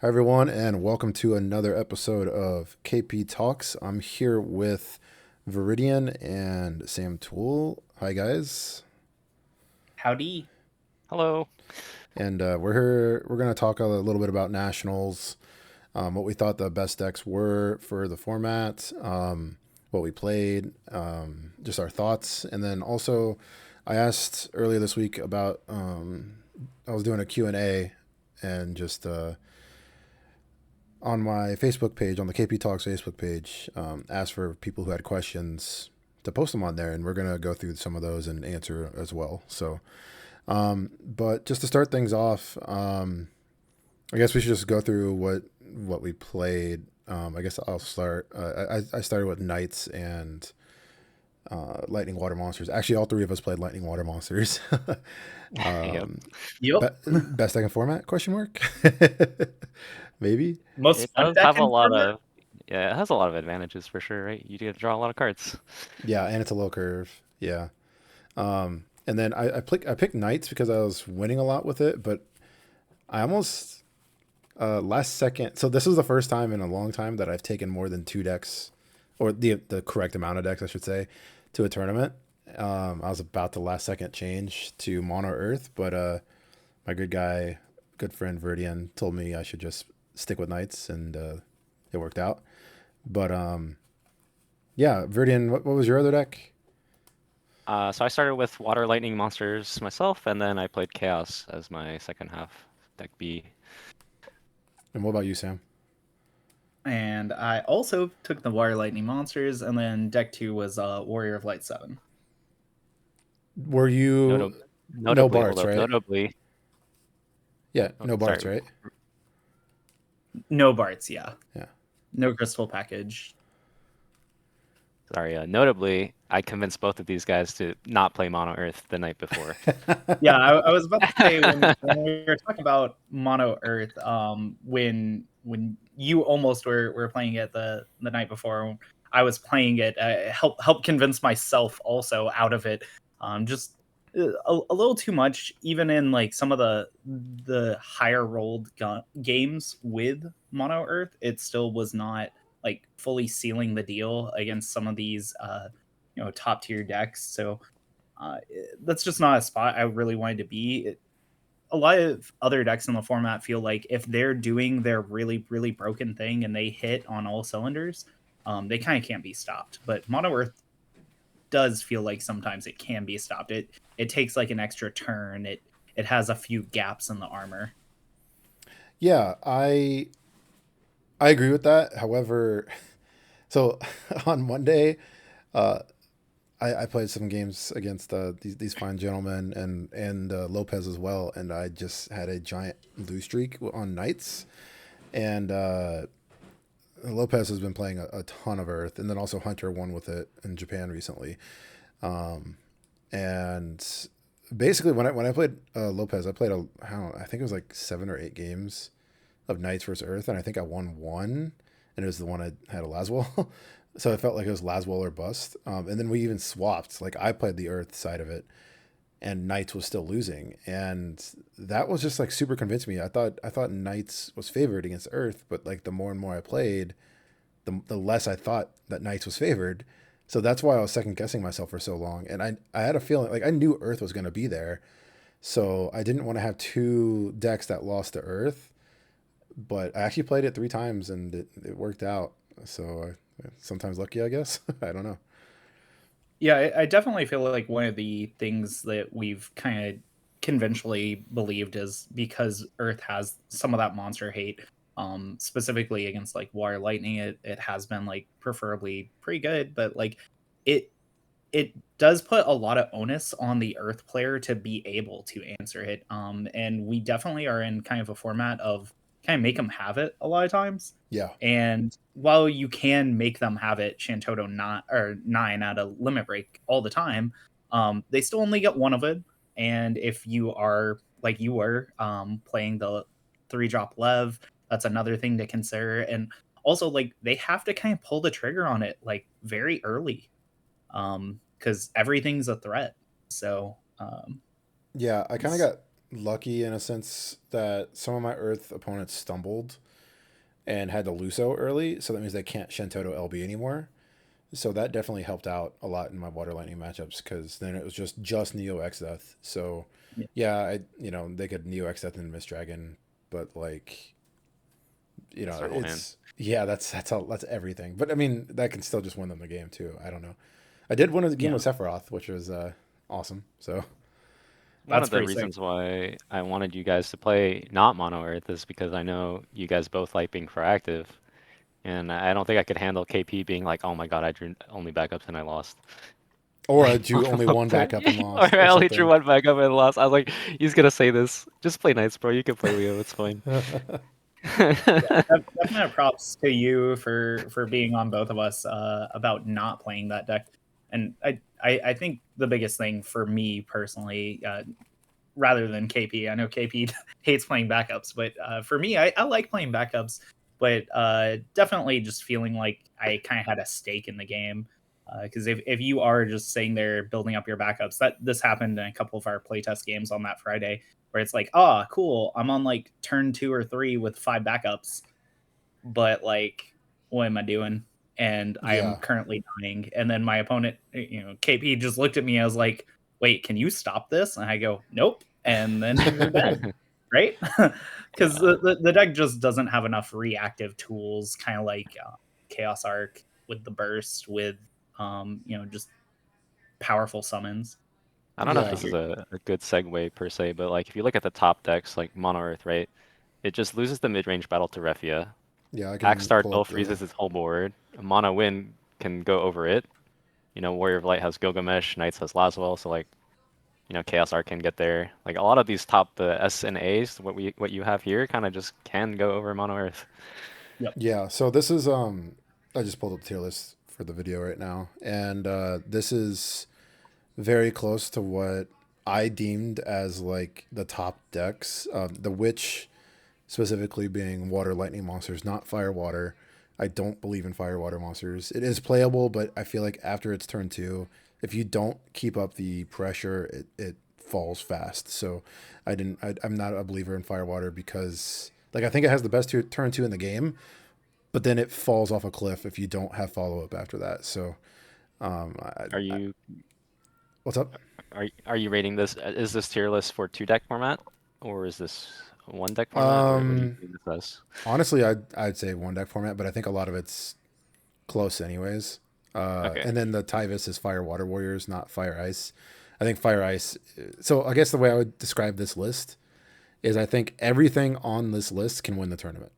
Hi, everyone, and welcome to another episode of KP Talks. I'm here with Viridian and Sam Tuell. Hi, guys. Howdy. Hello. And we're here. We're going to talk a little bit about nationals, what we thought the best decks were for the format, what we played, just our thoughts. And then also, I asked earlier this week about, I was doing a Q&A and just on my Facebook page, on the KP Talks Facebook page, asked for people who had questions to post them on there, and we're gonna go through some of those and answer as well. So, but just to start things off, I guess we should just go through what we played. I guess I'll start. I started with Knights and Lightning Water Monsters. Actually, all three of us played Lightning Water Monsters. Yep. um, Yep. best deck in format? Question mark? Maybe. Most It fun does deck have a in lot format? of yeah, it has a lot of advantages for sure, right? You get to draw a lot of cards. Yeah, and it's a low curve. Yeah. And then I picked Knights because I was winning a lot with it, but I almost last second. So this was the first time in a long time that I've taken more than two decks, or the correct amount of decks, I should say, to a tournament. I was about to last second change to Mono Earth, but my good friend Verdian told me I should just stick with Knights, and it worked out. But yeah, Verdian, what was your other deck? So I started with Water Lightning Monsters myself, and then I played Chaos as my second half deck B. And what about you, Sam? And I also took the Water Lightning Monsters, and then deck 2 was Warrior of Light 7. Were you Notab no notably, hold Barts, up, right? notably. Yeah, Oh, no Barts, sorry. right? No Barts, yeah. Yeah. No Crystal Package. Sorry, notably, I convinced both of these guys to not play Mono Earth the night before. Yeah, I was about to say when we were talking about Mono Earth, when you almost were playing it the night before, I was playing it. Help convince myself also out of it. Just a little too much, even in like some of the higher rolled games with Mono Earth, it still was not like fully sealing the deal against some of these top tier decks. So uh, that's just not a spot I really wanted to be. A lot of other decks in the format feel like if they're doing their really, really broken thing and they hit on all cylinders, they kind of can't be stopped. But Mono Earth does feel like sometimes it can be stopped. It takes like an extra turn. It has a few gaps in the armor. Yeah, I agree with that. However, so on Monday, uh, I played some games against these fine gentlemen and Lopez as well, and I just had a giant lose streak on Knights, and Lopez has been playing a ton of Earth, and then also Hunter won with it in Japan recently. And basically, when I played Lopez, I played I think it was like 7 or 8 games of Knights versus Earth, and I think I won one, and it was the one I had a Laswell. So it felt like it was Laswell or bust. And then we even swapped. Like I played the Earth side of it, and Knights was still losing, and that was just like super convincing me. I thought Knights was favored against Earth, but like the more and more I played, the less I thought that Knights was favored. So that's why I was second guessing myself for so long, and I had a feeling like I knew Earth was going to be there, so I didn't want to have two decks that lost to Earth. But I actually played it 3 times and it worked out. So sometimes lucky, I guess. I don't know. Yeah, I definitely feel like one of the things that we've kind of conventionally believed is because Earth has some of that monster hate, specifically against like Water Lightning, it has been like preferably pretty good, but like it it does put a lot of onus on the Earth player to be able to answer it. And we definitely are in kind of a format of kind of make them have it a lot of times. Yeah. And while you can make them have it, Shantoto not or nine at a limit break all the time, they still only get one of it. And if you are like you were playing the 3 drop Lev, that's another thing to consider. And also, like they have to kind of pull the trigger on it like very early, because everything's a threat. So Yeah. I kind of it's got lucky in a sense that some of my Earth opponents stumbled and had to Luso early, so that means they can't Shentoto LB anymore. So that definitely helped out a lot in my Water Lightning matchups because then it was just Neo X Death. So Yeah, yeah, they could Neo X Death and Miss Dragon, but like Start whole hand. it's yeah, that's everything. But I mean, that can still just win them the game too. I don't know. I did win a game yeah, with Sephiroth, which was awesome. So One that's of the pretty sick. reasons why I wanted you guys to play not Mono Earth is because I know you guys both like being proactive, and I don't think I could handle KP being like, "Oh my God, I drew only backups and I lost." or I Like drew only up one to, backup and or lost or I only drew something. one backup and lost. I was like, "He's gonna say this. Just play nice, bro. You can play Leo. It's fine." Yeah, definite props to you for being on both of us about not playing that deck. And I think the biggest thing for me personally, rather than KP, I know KP hates playing backups, but for me, I like playing backups, but definitely just feeling like I kind of had a stake in the game. Because if you are just sitting there building up your backups, that this happened in a couple of our playtest games on that Friday, where it's like, oh, cool, I'm on like turn 2 or 3 with 5 backups, but like, what am I doing? And I am Yeah, currently dying. And then my opponent, KP just looked at me. I was like, wait, can you stop this? And I go, nope. And then you're dead, right? Because Yeah, the deck just doesn't have enough reactive tools, kind of like Chaos Arc with the burst, with just powerful summons. I don't know if But yeah, this is you're, a good segue per se, but like if you look at the top decks like Mono Earth, right? It just loses the mid-range battle to Refia. yeah. I can Axstar pull Duel up the freezes its whole board. Mono Wind can go over it. Warrior of Light has Gilgamesh, Knights has Laswell, so like, Chaos Art can get there. Like a lot of these top the S and A's, what you have here, kind of just can go over Mono Earth. yep, yeah. So this is I just pulled up the tier list for the video right now, and this is very close to what I deemed as like the top decks. The Witch specifically being water lightning monsters, not fire water. I don't believe in fire water monsters. It is playable, but I feel like after it's turn two, if you don't keep up the pressure, it falls fast. So I'm not a believer in fire water because like I think it has the best turn two in the game, but then it falls off a cliff if you don't have follow up after that. So Are you what's up? are you rating this? Is this tier list for two deck format, or is this one deck format? What do you Um, think this is? Honestly, I'd say one deck format, but I think a lot of it's close anyways. Okay. And then the Tyvis is Fire Water Warriors, not Fire Ice. I think Fire Ice. So I guess the way I would describe this list is I think everything on this list can win the tournament.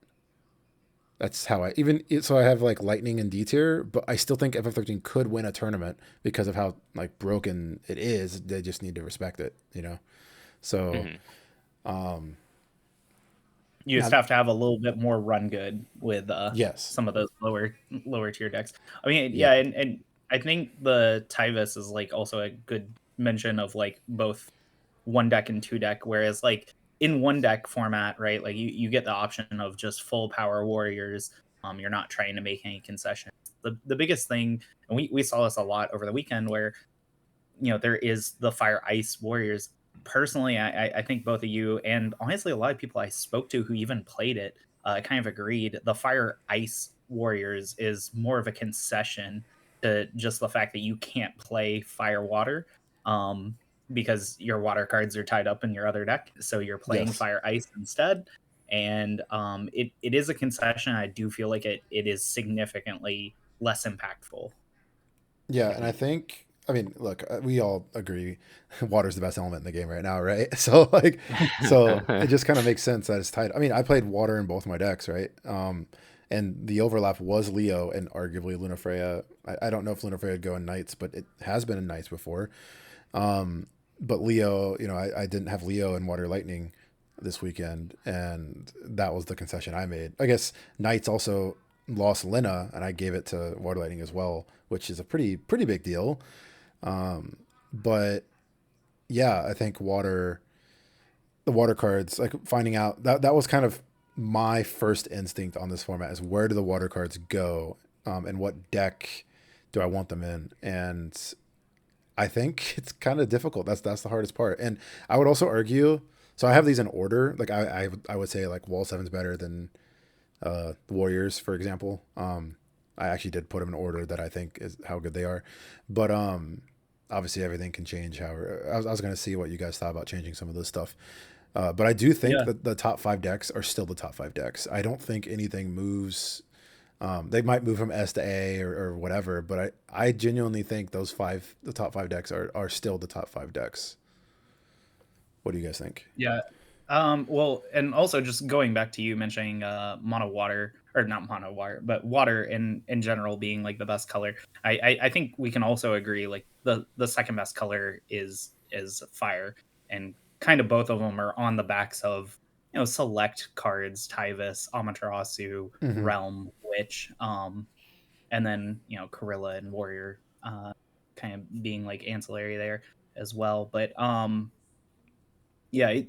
That's how I even so I have like Lightning and D tier, but I still think FF13 could win a tournament because of how like broken it is. They just need to respect it. So hmm um you just now have to have a little bit more run good with yes, some of those lower tier decks. I mean, yeah, yeah, and I think the Tyvis is like also a good mention of like both one deck and two deck, whereas like in one deck format, right, like you get the option of just full power warriors. You're not trying to make any concessions. The biggest thing, and we saw this a lot over the weekend, where there is the fire ice warriors. Personally, I think both of you and honestly a lot of people I spoke to who even played it kind of agreed the fire ice warriors is more of a concession to just the fact that you can't play fire water, um, because your water cards are tied up in your other deck, so you're playing yes. fire ice instead. And it is a concession. I do feel like it is significantly less impactful. Yeah, and I think I mean, look, we all agree water's the best element in the game right now, right? So it just kind of makes sense that it's tied. I mean, I played water in both my decks, right? And the overlap was Leo and arguably Lunafreya. I don't know if Lunafreya would go in Knights, but it has been in Knights before. But Leo, I didn't have Leo in Water Lightning this weekend, and that was the concession I made. I guess Knights also lost Lena, and I gave it to Water Lightning as well, which is a pretty big deal. But yeah, I think the water cards, like finding out that was kind of my first instinct on this format is where do the water cards go, and what deck do I want them in, and I think it's kind of difficult. That's the hardest part. And I would also argue. So I have these in order. Like I would say like Wall Seven's better than Warriors, for example. I actually did put them in order that I think is how good they are, but obviously everything can change. However, I was going to see what you guys thought about changing some of this stuff. But I do think Yeah. that the top 5 decks are still the top 5 decks. I don't think anything moves. They might move from S to A or whatever, but I genuinely think the top 5 decks are still the top 5 decks. What do you guys think? Yeah. Well, and also just going back to you mentioning mono water, or not mono water, but water in general being like the best color. I think we can also agree like the second best color is fire, and kind of both of them are on the backs of select cards, Tyvis, Amaterasu, Mm-hmm. Realm, Witch, and then Corilla and Warrior, kind of being like ancillary there as well. But yeah,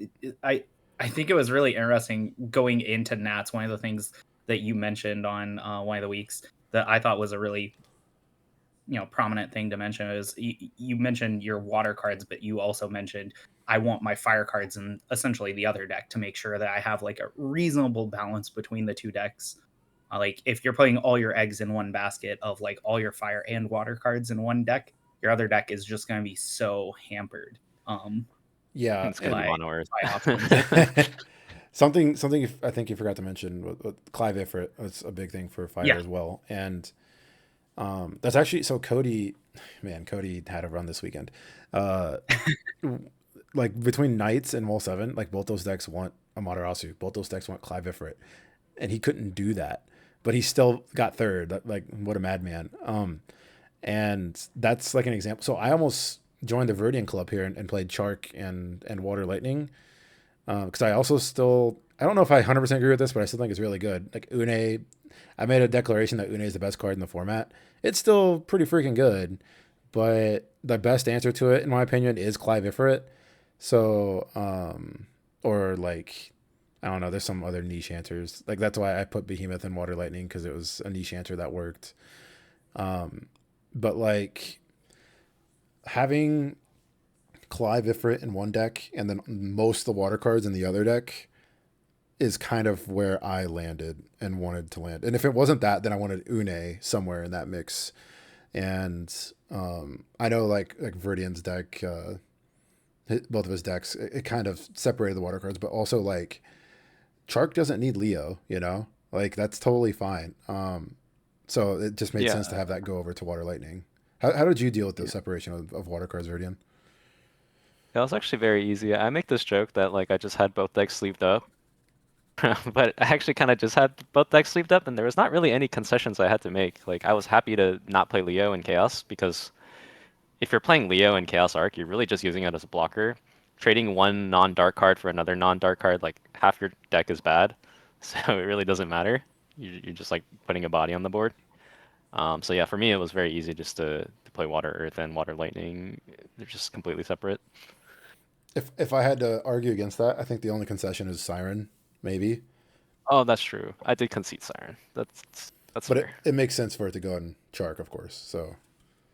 I think it was really interesting going into Nats. One of the things that you mentioned on one of the weeks that I thought was a really prominent thing to mention is you mentioned your water cards, but you also mentioned I want my fire cards in essentially the other deck to make sure that I have like a reasonable balance between the two decks. Like if you're putting all your eggs in one basket of like all your fire and water cards in one deck, your other deck is just going to be so hampered Yeah, It's gonna be and by mono Earth. options. something I think you forgot to mention with Clive Ifrit. That's a big thing for fire Yeah. as well, and that's actually so Cody, man, Cody had a run this weekend. Uh, like between Knights and Wall Seven, like both those decks want Amaterasu, both those decks want Clive Ifrit, and he couldn't do that, but he still got third. Like what a madman. And that's like an example. So I almost joined the Viridian Club here and played Chark and Water Lightning because I also still I don't know if I 100% agree with this, but I still think it's really good. Like Une, I made a declaration that Une is the best card in the format. It's still pretty freaking good, but the best answer to it, in my opinion, is Clive Ifrit. So, or like, I don't know, there's some other niche answers. Like that's why I put Behemoth and Water Lightning because it was a niche answer that worked. Um, but like having Clive Ifrit in one deck and then most of the water cards in the other deck is kind of where I landed and wanted to land. And if it wasn't that, then I wanted Une somewhere in that mix. And I know like Viridian's deck, both of his decks, it kind of separated the water cards, but also like Chark doesn't need Leo, like that's totally fine. So it just made sense to Yeah, have that go over to Water Lightning. How did you deal with the yeah. separation of water cards, Viridian? That was actually very easy. I make this joke that like I just had both decks sleeved up, but I actually kind of just had both decks sleeved up, and there was not really any concessions I had to make. Like I was happy to not play Leo in Chaos because if you're playing Leo in Chaos Arc, you're really just using it as a blocker. Trading one non-dark card for another non-dark card, like half your deck is bad, so it really doesn't matter. You're just like putting a body on the board. So yeah, for me it was very easy just to play Water Earth and Water Lightning. They're just completely separate. If I had to argue against that, I think the only concession is Siren, maybe. Oh, that's true. I did concede Siren. That's But fair. it makes sense for it to go in Chark, of course. So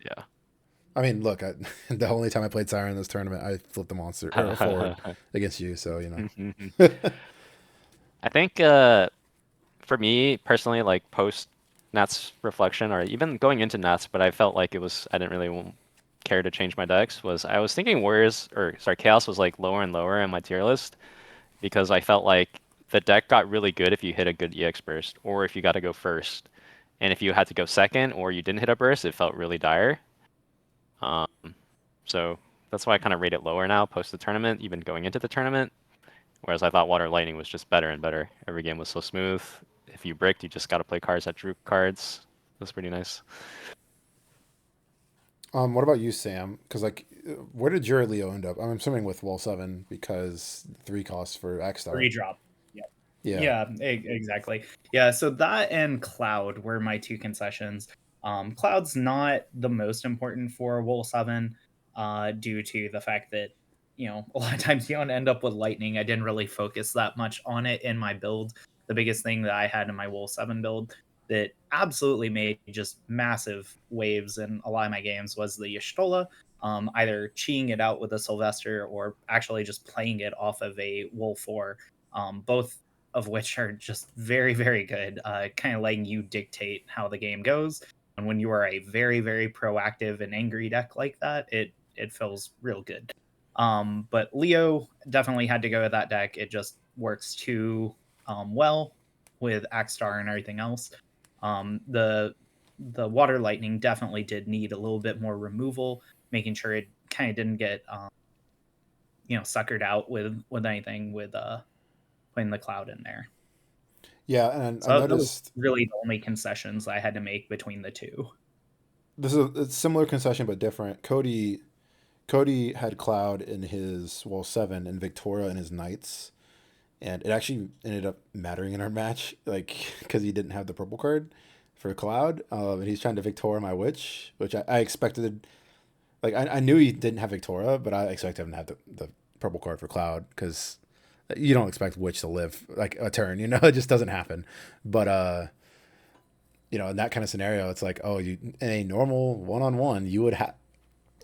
Yeah. I mean, look, the only time I played Siren in this tournament, I flipped the monster or a forward against you. So I think for me personally, like post Nats reflection or even going into Nats, but I felt like I didn't really care to change my decks. Was I was thinking Warriors or sorry Chaos was like lower and lower in my tier list because I felt like the deck got really good if you hit a good EX burst or if you got to go first, and if you had to go second or you didn't hit a burst, it felt really dire. Um, so that's why I kind of rate it lower now post the tournament, even going into the tournament. Whereas I thought Water Lightning was just better and better. Every game was so smooth. If you bricked, you just got to play cards that drew cards. It was pretty nice. what about you, Sam? Because like, where did your Leo end up? I'm assuming with Wall Seven because 3 costs for X Star. Redrop. Yeah. Yeah. Yeah, exactly. Yeah, so that and Cloud were my two concessions. Cloud's not the most important for Wool 7 due to the fact that, a lot of times you don't end up with Lightning. I didn't really focus that much on it in my build. The biggest thing that I had in my Wool 7 build that absolutely made just massive waves in a lot of my games was the Y'shtola. either cheating it out with a Sylvester or actually just playing it off of a Wolf 4, both of which are just very, very good, kind of letting you dictate how the game goes. And when you are a very, very proactive and angry deck like that, it feels real good. But Leo definitely had to go with that deck. It just works too well with Axstar and everything else. The Water Lightning definitely did need a little bit more removal, making sure it kind of didn't get suckered out with anything with putting the Cloud in there. Yeah, and I So that was noticed really the only concessions I had to make between the two. this is a similar concession but different. Cody had Cloud in his 7 and Victoria in his Knights, and it actually ended up mattering in our match, like because he didn't have the purple card for Cloud, and he's trying to Victoria my Witch, which I expected. Like I knew he didn't have Victoria, but I expected him to have the purple card for Cloud because you don't expect Witch to live like a turn, it just doesn't happen. But in that kind of scenario, it's like, oh, you in a normal 1-on-1, you would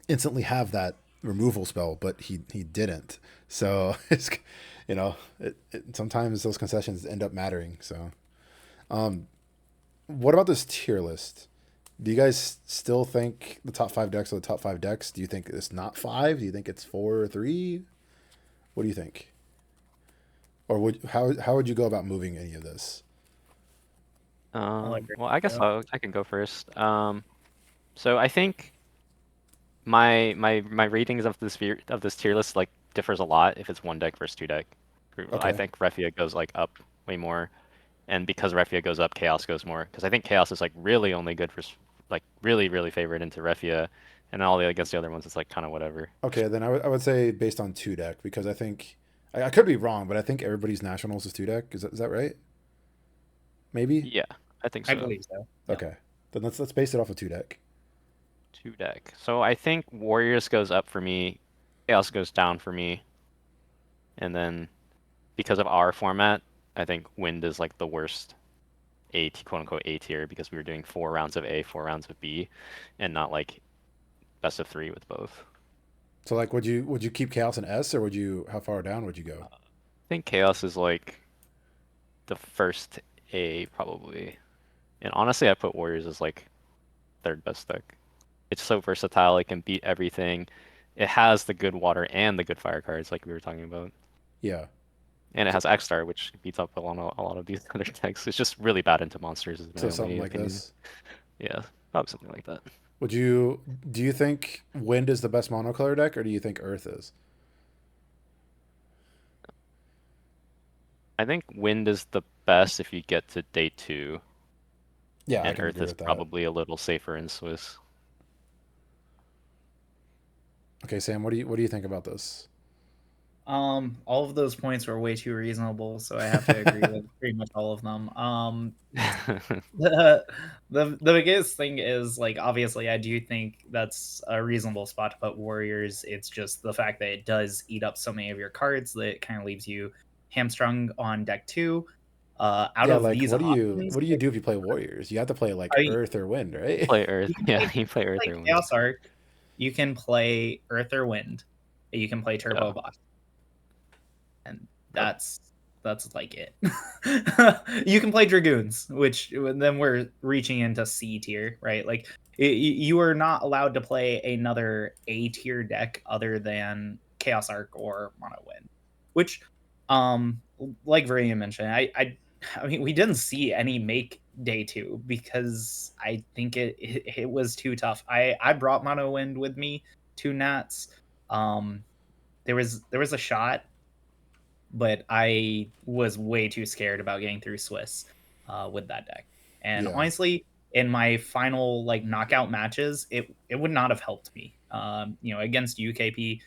instantly have that removal spell, but he didn't. So it's sometimes those concessions end up mattering. So, what about this tier list? Do you guys still think the top 5 decks are the top 5 decks? Do you think it's not 5? Do you think it's 4 or 3? What do you think? Or how would you go about moving any of this? I'll Well, I guess go. I can go first. So I think my ratings of this tier list like differs a lot if it's 1 deck versus 2 deck. I Okay. think Refia goes like up way more, and because Refia goes up, Chaos goes more. Because I think Chaos is like really only good for like really really favored into Refia, and all the against the other ones it's like kind of whatever. Okay, then I would say based on 2 deck because I think I could be wrong, but I think everybody's nationals is 2 deck. Is that right? Maybe. Yeah, I think I so. believe so. Yeah. Okay. Then let's base it off of 2 deck. 2 deck. So I think Warriors goes up for me, Chaos goes down for me, and then because of our format, I think Wind is like the worst quote unquote A tier because we were doing 4 rounds of A, 4 rounds of B, and not like best of 3 with both. So like, would you keep Chaos in S, or would you how far down would you go? I think Chaos is like the first A probably. And honestly, I put Warriors as like third best deck. It's so versatile, it can beat everything. It has the good water and the good fire cards like we were talking about. Yeah. And it So, has X-Star, which beats up a lot of these other decks. It's just really bad into monsters, is so my something only like opinion. this. Yeah, probably something like that. Do you think Wind is the best monocolor deck, or do you think Earth is? I think Wind is the best if you get to day 2, Yeah, I and can Earth agree is with that. probably a little safer in Swiss. Okay, Sam, what do you think about this? All of those points were way too reasonable, so I have to agree with pretty much all of them. The the biggest thing is like obviously I do think that's a reasonable spot to put Warriors. It's just the fact that it does eat up so many of your cards that it kind of leaves you hamstrung on deck 2. Out Yeah, of like these options, what do you do if you play Warriors? You have to play like I, Earth or Wind, right? Play Earth. you can Yeah, play you play Earth or Wind. Chaos Arc, you can play Earth or Wind, you can play Yeah. Turbo Boss, and Yep. that's like it. You can play Dragoons, which then we're reaching into C tier, right? Like you are not allowed to play another A tier deck other than Chaos Arc or Mono Wind, which, like Viridian mentioned, I mean, we didn't see any make day 2 because I think it was too tough. I brought Mono Wind with me to Nats. Um, there was a shot, but I was way too scared about getting through Swiss with that deck. And Yeah. honestly, in my final like knockout matches, it would not have helped me. Against UKP,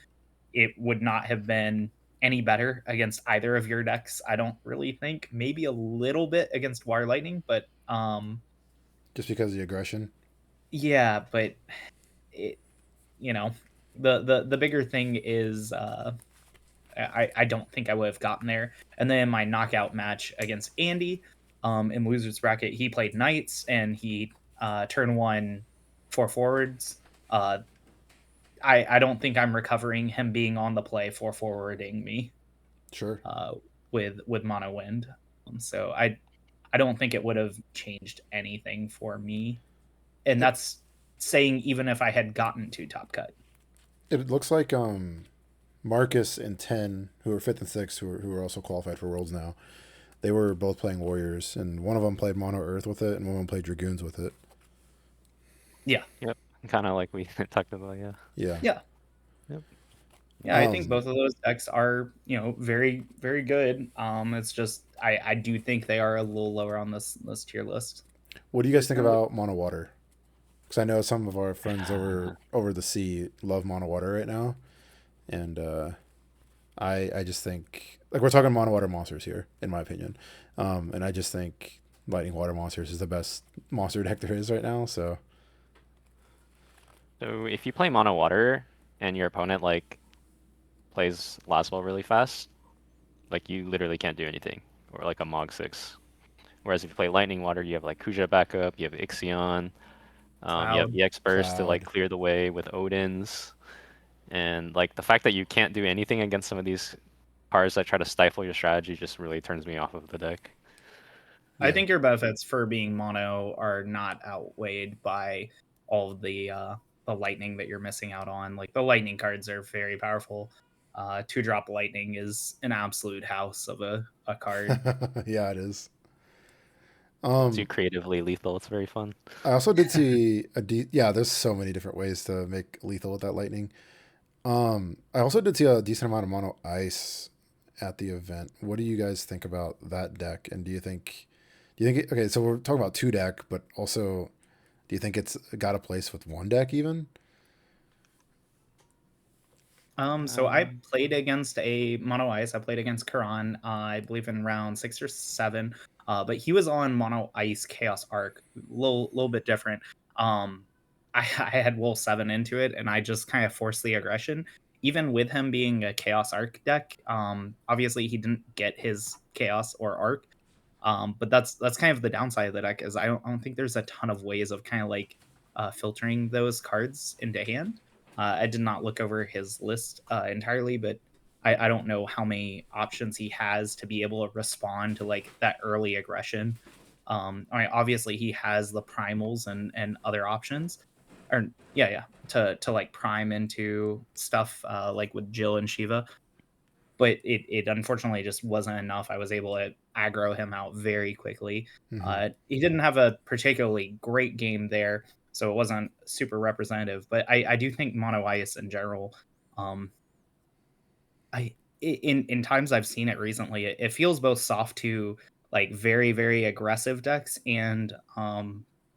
it would not have been any better against either of your decks. I don't really think. Maybe a little bit against Water Lightning, but Just because of the aggression. yeah, but it, you know, the bigger thing is I don't think I would have gotten there. And then my knockout match against Andy in losers bracket, he played knights and he turn 1 4 forwards. Uh, I don't think I'm recovering him being on the play for forwarding me Sure. uh, with mono wind. So I don't think it would have changed anything for me, and It, that's saying even if I had gotten to top cut. it looks like Marcus and Ten, who are fifth and sixth, who are also qualified for Worlds now, they were both playing Warriors, and one of them played Mono Earth with it, and one of them played Dragoons with it. Yeah, Yep. Kind of like we talked about. Yeah. Yeah. yeah. Yep. Yeah, I think Um, both of those decks are, very, very good. It's just I do think they are a little lower on this tier list. what do you guys think about Mono Water? Because I know some of our friends over the sea love Mono Water right now, and I just think like we're talking Mono Water monsters here, in my opinion, and I just think Lightning Water monsters is the best monster deck there is right now. So So if you play mono water and your opponent like plays Laswell really fast, like you literally can't do anything, or like a Mog 6. Whereas if you play lightning water, you have like Kuja backup, you have Ixion, you have Cloud. EX burst to like Cloud. clear the way with Odin's, and like the fact that you can't do anything against some of these cards that try to stifle your strategy just really turns me off of the deck. I Yeah. think your benefits for being mono are not outweighed by all of the lightning that you're missing out on. Like the lightning cards are very powerful. Two drop lightning is an absolute house of a card. Yeah, it is. Too Um, creatively lethal, it's very fun. I also did see yeah. There's so many different ways to make lethal with that lightning. I also did see a decent amount of mono ice at the event. What do you guys think about that deck? And okay, so we're talking about two deck, but also do you think it's got a place with one deck even? So I Um, played against a mono ice. I played against Karan, I believe in round 6 or 7. But he was on mono ice chaos arc, little bit different. I had wool 7 into it, and I just kind of forced the aggression. Even with him being a chaos arc deck, obviously he didn't get his chaos or arc. But that's kind of the downside of the deck is I don't think there's a ton of ways of kind of like filtering those cards into hand. I did not look over his list entirely, but I don't know how many options he has to be able to respond to like that early aggression. I mean, obviously he has the primals and other options, or yeah, to like prime into stuff like with Jill and Shiva, but it unfortunately just wasn't enough. I was able to aggro him out very quickly. Hmm. He didn't have a particularly great game there, so it wasn't super representative. But I do think mono ice in general, um, in times I've seen it recently, it feels both soft to like very very aggressive decks and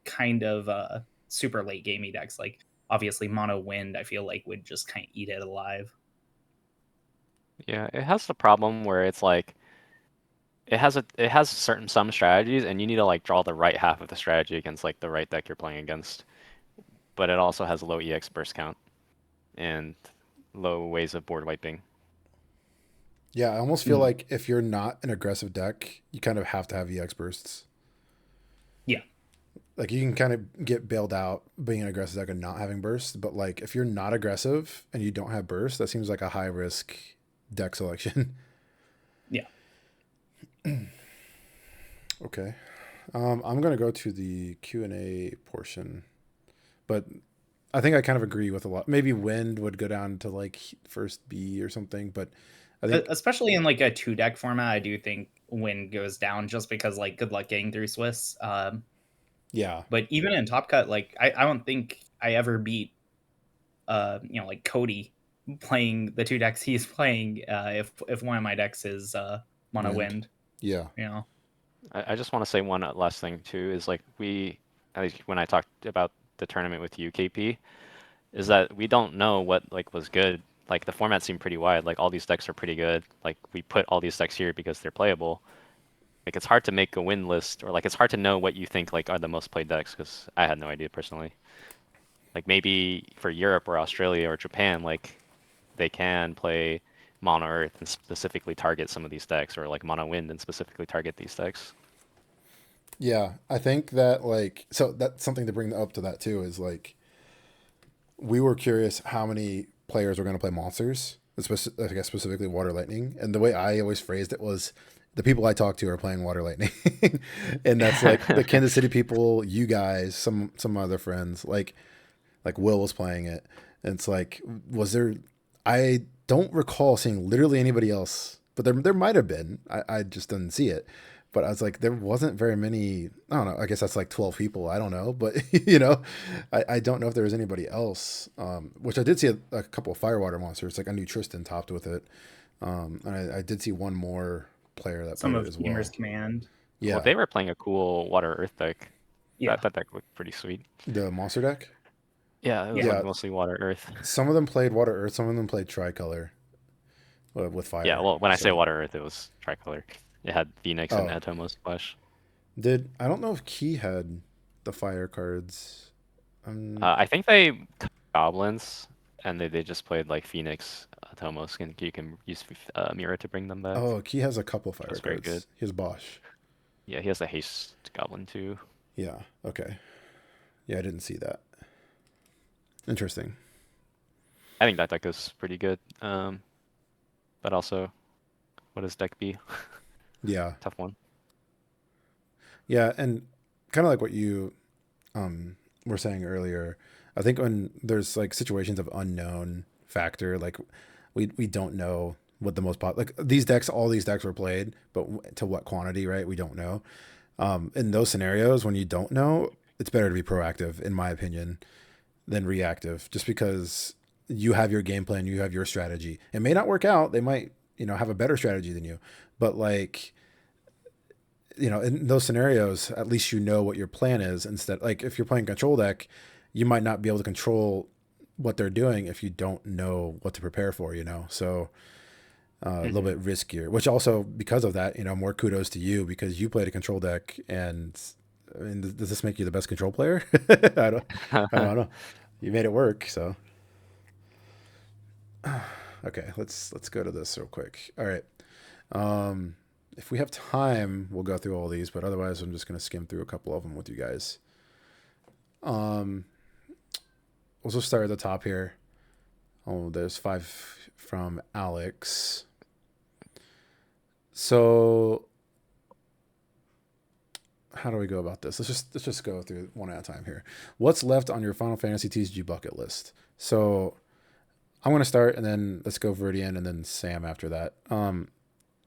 kind of super late gamey decks. Like obviously mono wind, I feel like would just kind of eat it alive. yeah, it has the problem where it's like it has certain some strategies and you need to like draw the right half of the strategy against like the right deck you're playing against. But it also has low EX burst count and low ways of board wiping. Yeah, I almost feel Mm. like if you're not an aggressive deck, you kind of have to have EX bursts. Yeah. Like you can kind of get bailed out being an aggressive deck and not having bursts, but like if you're not aggressive and you don't have bursts, that seems like a high risk deck selection. Yeah. Okay. I'm gonna go to the Q&A portion, but I think I kind of agree with a lot. Maybe Wind would go down to like first B or something, but I think Especially in like a two deck format, I do think win goes down just because like good luck getting through Swiss. yeah, But even in Top Cut, like I don't think I ever beat like Cody playing the two decks he's playing if one of my decks is mono Wind. wind, Yeah. you know. I just want to say one last thing too is like at least when I talked about the tournament with you, KP, is that we don't know what like was good. Like the format seemed pretty wide. Like all these decks are pretty good. Like we put all these decks here because they're playable. Like it's hard to make a win list or like it's hard to know what you think like are the most played decks because I had no idea personally. Like maybe for Europe or Australia or Japan, like they can play Mono Earth and specifically target some of these decks, or like Mono Wind and specifically target these decks. Yeah, I think that like so that's something to bring up to that too is like we were curious how many players were going to play monsters, I guess specifically Water Lightning. And the way I always phrased it was the people I talk to are playing Water Lightning. And that's like the Kansas City people, you guys, some other friends, like Will was playing it. And it's like, was there, I don't recall seeing literally anybody else, but there might have been. I just didn't see it. But I was like, there wasn't very many. I don't know. I guess that's like 12 people. I don't know. But, I don't know if there was anybody else, which I did see a couple of Firewater monsters. Like I knew Tristan topped with it. And I did see one more player that Some played it of as well. Gamer's Command. Yeah. Well, they were playing a cool Water Earth deck. Yeah. That deck looked pretty sweet. The monster deck? Yeah, it was Yeah. like mostly Water Earth. Some of them played Water Earth, some of them played Tricolor with fire. Yeah, well, when I say So- Water Earth, it was tricolor. It had Phoenix and Oh. Atomos Splash. I don't know if Key had the fire cards. I think they cut goblins, and they just played like Phoenix, Atomos, and you can use Mira to bring them back. Oh, Key has a couple fire That's cards. very good. He has Bosch. Yeah, he has a haste goblin too. Yeah, okay. Yeah, I didn't see that. Interesting. I think that deck is pretty good. But also, what does deck B? Yeah. Tough one. Yeah, and kind of like what you were saying earlier, I think when there's like situations of unknown factor, like we don't know what the most like all these decks were played, but to what quantity, right? We don't know. In those scenarios, when you don't know, it's better to be proactive, in my opinion, than reactive. Just because you have your game plan, you have your strategy. It may not work out. They might, have a better strategy than you, but like, in those scenarios, at least you know what your plan is. Instead, like if you're playing control deck, you might not be able to control what they're doing if you don't know what to prepare for. So a little bit riskier. Which also, because of that, more kudos to you because you played a control deck. And I mean, does this make you the best control player? I don't know. You made it work. So okay, let's go to this real quick. All right. If we have time, we'll go through all these, but otherwise, I'm just going to skim through a couple of them with you guys. We'll just start at the top here. Oh, there's 5 from Alex. So, how do we go about this? Let's just go through one at a time here. What's left on your Final Fantasy TCG bucket list? So, I'm going to start, and then let's go Viridian, and then Sam after that.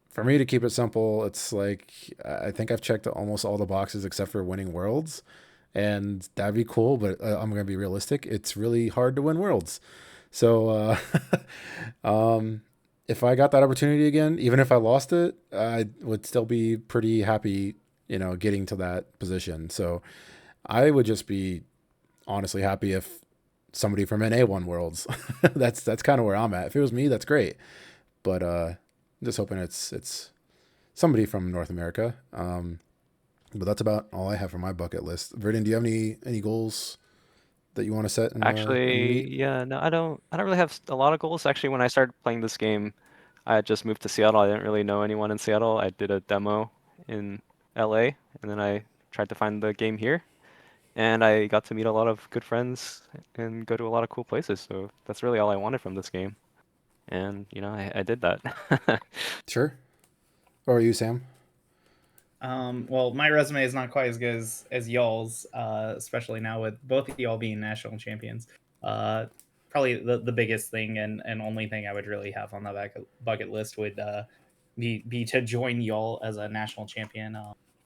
For me, to keep it simple, it's like I think I've checked almost all the boxes except for winning Worlds, and that'd be cool. But I'm gonna be realistic. It's really hard to win Worlds. So, if I got that opportunity again, even if I lost it, I would still be pretty happy, getting to that position. So, I would just be honestly happy if somebody from NA won Worlds. That's kind of where I'm at. If it was me, that's great. But just hoping it's somebody from North America. But that's about all I have for my bucket list. Verdon, do you have any goals that you want to set? Actually, yeah, no, I don't really have a lot of goals. Actually, when I started playing this game, I had just moved to Seattle. I didn't really know anyone in Seattle. I did a demo in LA, and then I tried to find the game here. And I got to meet a lot of good friends and go to a lot of cool places. So that's really all I wanted from this game. And, I did that. Sure. Or are you, Sam? Well, my resume is not quite as good as y'all's, especially now with both of y'all being national champions. Probably the biggest thing and only thing I would really have on the bucket list would be to join y'all as a national champion.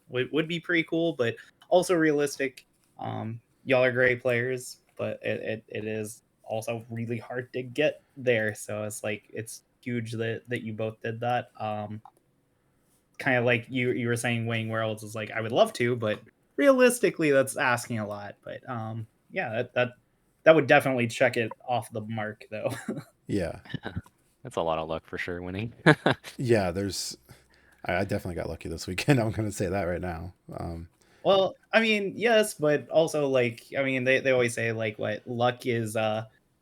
Would be pretty cool, but also realistic. Y'all are great players, but it is also really hard to get there. So it's like it's huge that you both did that. Kind of like you were saying winning Worlds is like I would love to, but realistically that's asking a lot. But yeah, that would definitely check it off the mark though. Yeah. That's a lot of luck for sure winning. Yeah, I definitely got lucky this weekend. I'm going to say that right now. Well, I mean, yes, but also like I mean they always say like what luck is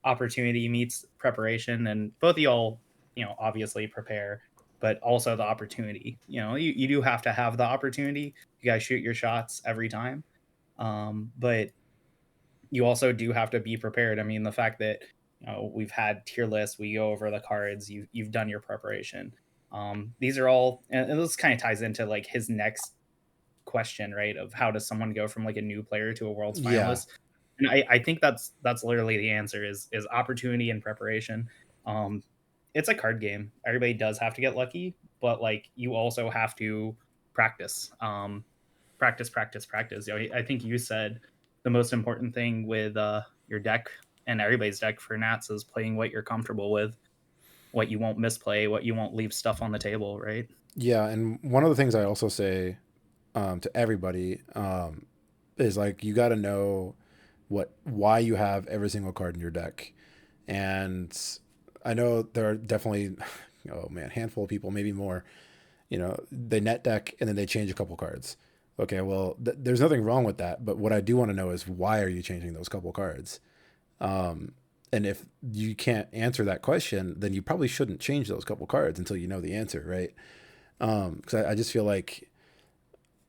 opportunity meets preparation, and both of y'all, obviously prepare, but also the opportunity. You do have to have the opportunity. You guys shoot your shots every time. But you also do have to be prepared. I mean, the fact that we've had tier lists, we go over the cards, you've done your preparation. These are all, and this kind of ties into like his next question, right? Of how does someone go from like a new player to a world's Yeah. finalist? And I think that's literally the answer is opportunity and preparation. Um, it's a card game. Everybody does have to get lucky, but like you also have to practice. Practice, practice, practice. I think you said the most important thing with your deck and everybody's deck for Nats is playing what you're comfortable with, what you won't misplay, what you won't leave stuff on the table, right? Yeah, and one of the things I also say to everybody is like you got to know why you have every single card in your deck. And I know there are definitely, oh man, handful of people, maybe more. They net deck and then they change a couple cards. Okay, well, there's nothing wrong with that. But what I do want to know is why are you changing those couple cards? And if you can't answer that question, then you probably shouldn't change those couple cards until you know the answer, right? Because I just feel like,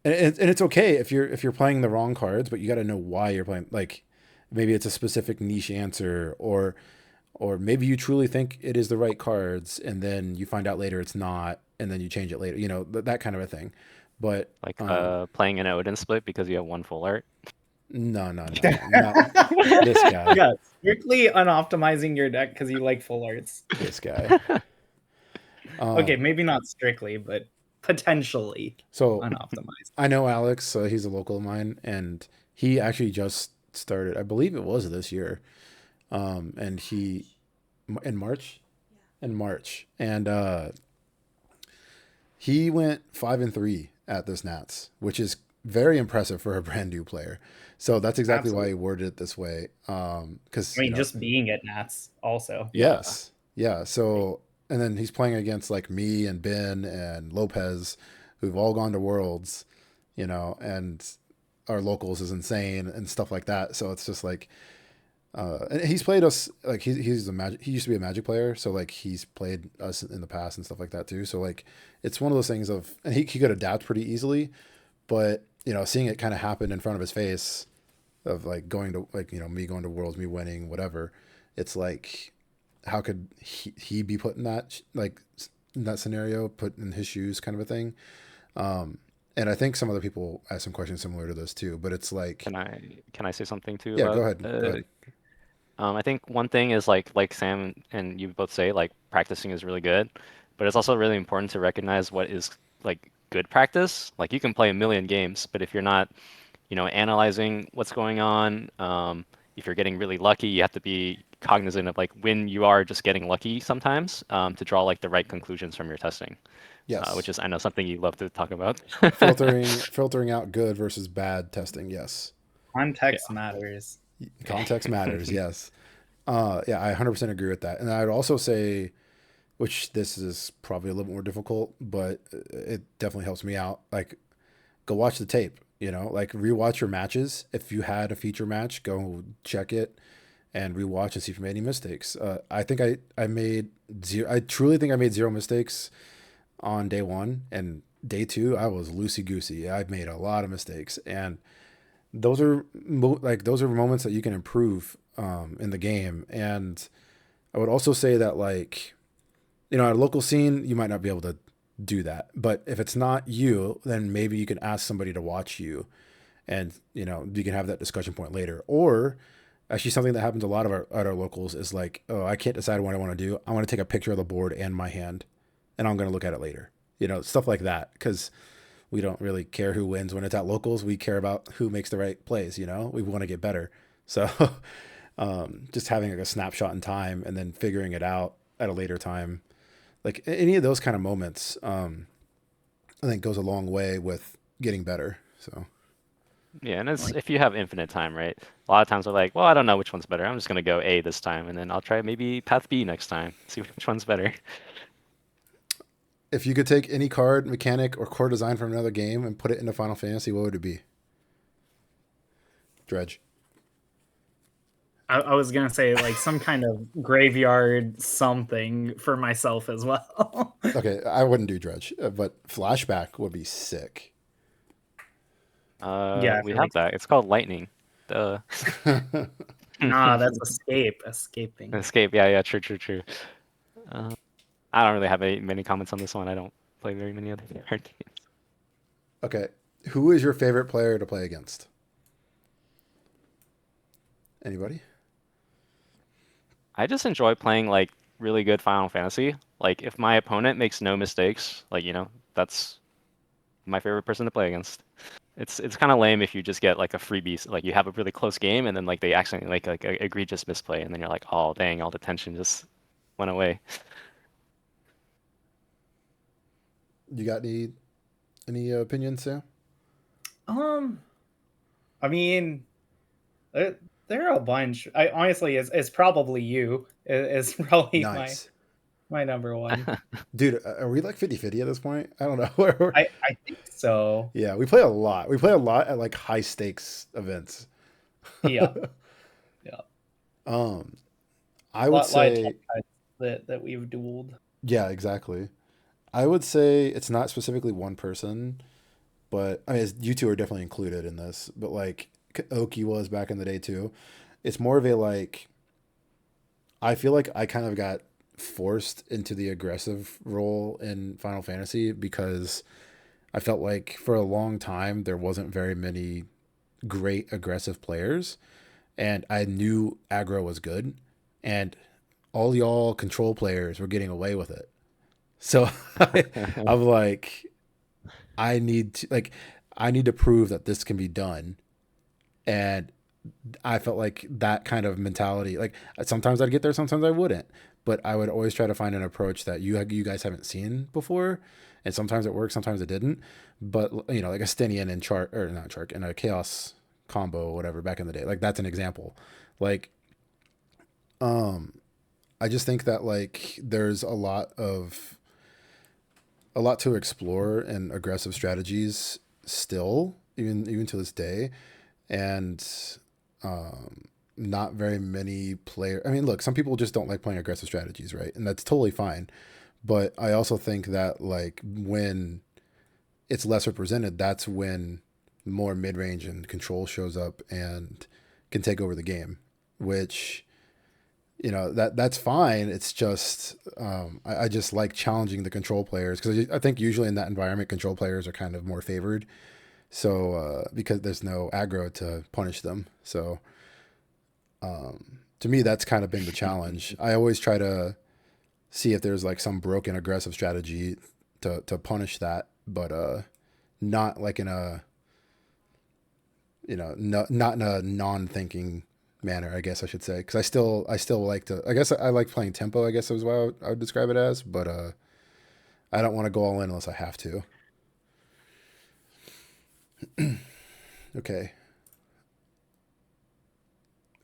and it's okay if you're playing the wrong cards, but you got to know why you're playing. Like maybe it's a specific niche answer, or maybe you truly think it is the right cards, and then you find out later it's not, and then you change it later. That kind of a thing. But Like playing an Odin split because you have one full art. no, no, no, no, not this guy. Yeah, strictly unoptimizing your deck because you like full arts. This guy. Okay, maybe not strictly, but potentially So unoptimized. I know Alex. He's a local of mine, and he actually just started. I believe it was this year, and he in March, and he went 5-3 at this Nats, which is very impressive for a brand new player. So that's exactly why he worded it this way. Because I mean, just being at Nats also. yes, yeah. So and then he's playing against like me and Ben and Lopez, who've all gone to Worlds, and our locals is insane and stuff like that. So it's just like, and he's played us like he's a magic. He used to be a Magic player, so like he's played us in the past and stuff like that too. So like it's one of those things of, and he could adapt pretty easily, but seeing it kind of happen in front of his face, of like going to like me going to Worlds, me winning, whatever. It's like, how could he be put in that like in that scenario, put in his shoes, kind of a thing. And I think some other people ask some questions similar to this too, but it's like, Can I say something too? yeah, About, go ahead. Go ahead. I think one thing is like Sam and you both say, like practicing is really good, but it's also really important to recognize what is like good practice. Like you can play a million games, but if you're not, analyzing what's going on, if you're getting really lucky, you have to be cognizant of like when you are just getting lucky sometimes, to draw like the right conclusions from your testing. Yes. Which is, I know, something you love to talk about. filtering out good versus bad testing. Yes. Context matters. Context matters. Yes. Yeah, I 100% agree with that. And I'd also say, which this is probably a little more difficult, but it definitely helps me out. Like, go watch the tape. Like rewatch your matches. If you had a feature match, go check it and rewatch and see if you made any mistakes. I think I made zero. I truly think I made zero mistakes on day one, and day two I was loosey goosey. I made a lot of mistakes, and those are those are moments that you can improve in the game. And I would also say that like, at a local scene, you might not be able to do that. But if it's not you, then maybe you can ask somebody to watch you, and you can have that discussion point later. Or actually, something that happens a lot of at our locals is like, oh, I can't decide what I want to do. I want to take a picture of the board and my hand, and I'm going to look at it later. Stuff like that, because we don't really care who wins when it's at locals. We care about who makes the right plays. We want to get better. So just having like a snapshot in time and then figuring it out at a later time, like any of those kind of moments, I think goes a long way with getting better. So Yeah, and it's if you have infinite time, right? A lot of times we're like, well, I don't know which one's better. I'm just gonna go A this time, and then I'll try maybe path B next time, see which one's better. if you could take any card mechanic or core design from another game and put it into Final Fantasy, what would it be? Dredge. I was gonna say like some kind of graveyard something for myself as well. Okay, I wouldn't do Dredge, but Flashback would be sick. We have that. It's called Lightning. Nah, that's escaping. Escape. Yeah. True. I don't really have many comments on this one. I don't play very many other card games. Okay. Who is your favorite player to play against? Anybody? I just enjoy playing like really good Final Fantasy. Like if my opponent makes no mistakes, like that's my favorite person to play against. It's kind of lame if you just get like a freebie, like you have a really close game and then like they accidentally like a egregious misplay and then you're like, oh dang, all the tension just went away. You got any opinions, Sam? I mean, there are a bunch. I honestly, it's probably you. Is probably Nice. my number one. Dude, are we like 50-50 at this point? I don't know. I think so. Yeah, we play a lot. We play a lot at like high stakes events. Yeah. Yeah. I would Lot of say, top that we've dueled. yeah, exactly. I would say it's not specifically one person, but I mean, you two are definitely included in this. But like Oki was back in the day too. It's more of a like. I feel like I kind of got forced into the aggressive role in Final Fantasy because I felt like for a long time there wasn't very many great aggressive players, and I knew aggro was good, and all y'all control players were getting away with it. So I'm like, I need to prove that this can be done, and I felt like that kind of mentality. Like sometimes I'd get there, sometimes I wouldn't, but I would always try to find an approach that you guys haven't seen before, and sometimes it worked, sometimes it didn't. But like a Stenian and Chark or not Chark and a Chaos combo, or whatever, back in the day, like that's an example. Like, um, I just think that like there's a lot to explore in aggressive strategies still, even to this day, and um, not very many players. I mean, look, some people just don't like playing aggressive strategies, right? And that's totally fine. But I also think that like when it's less represented, that's when more mid range and control shows up and can take over the game, which that's fine. It's just I just like challenging the control players because I think usually in that environment, control players are kind of more favored. So because there's no aggro to punish them, so to me that's kind of been the challenge. I always try to see if there's like some broken aggressive strategy to punish that, but not like in a not in a non-thinking manner, I guess I should say, because I still like to. I guess I like playing tempo. I guess is what I would describe it as, but I don't want to go all in unless I have to. Okay.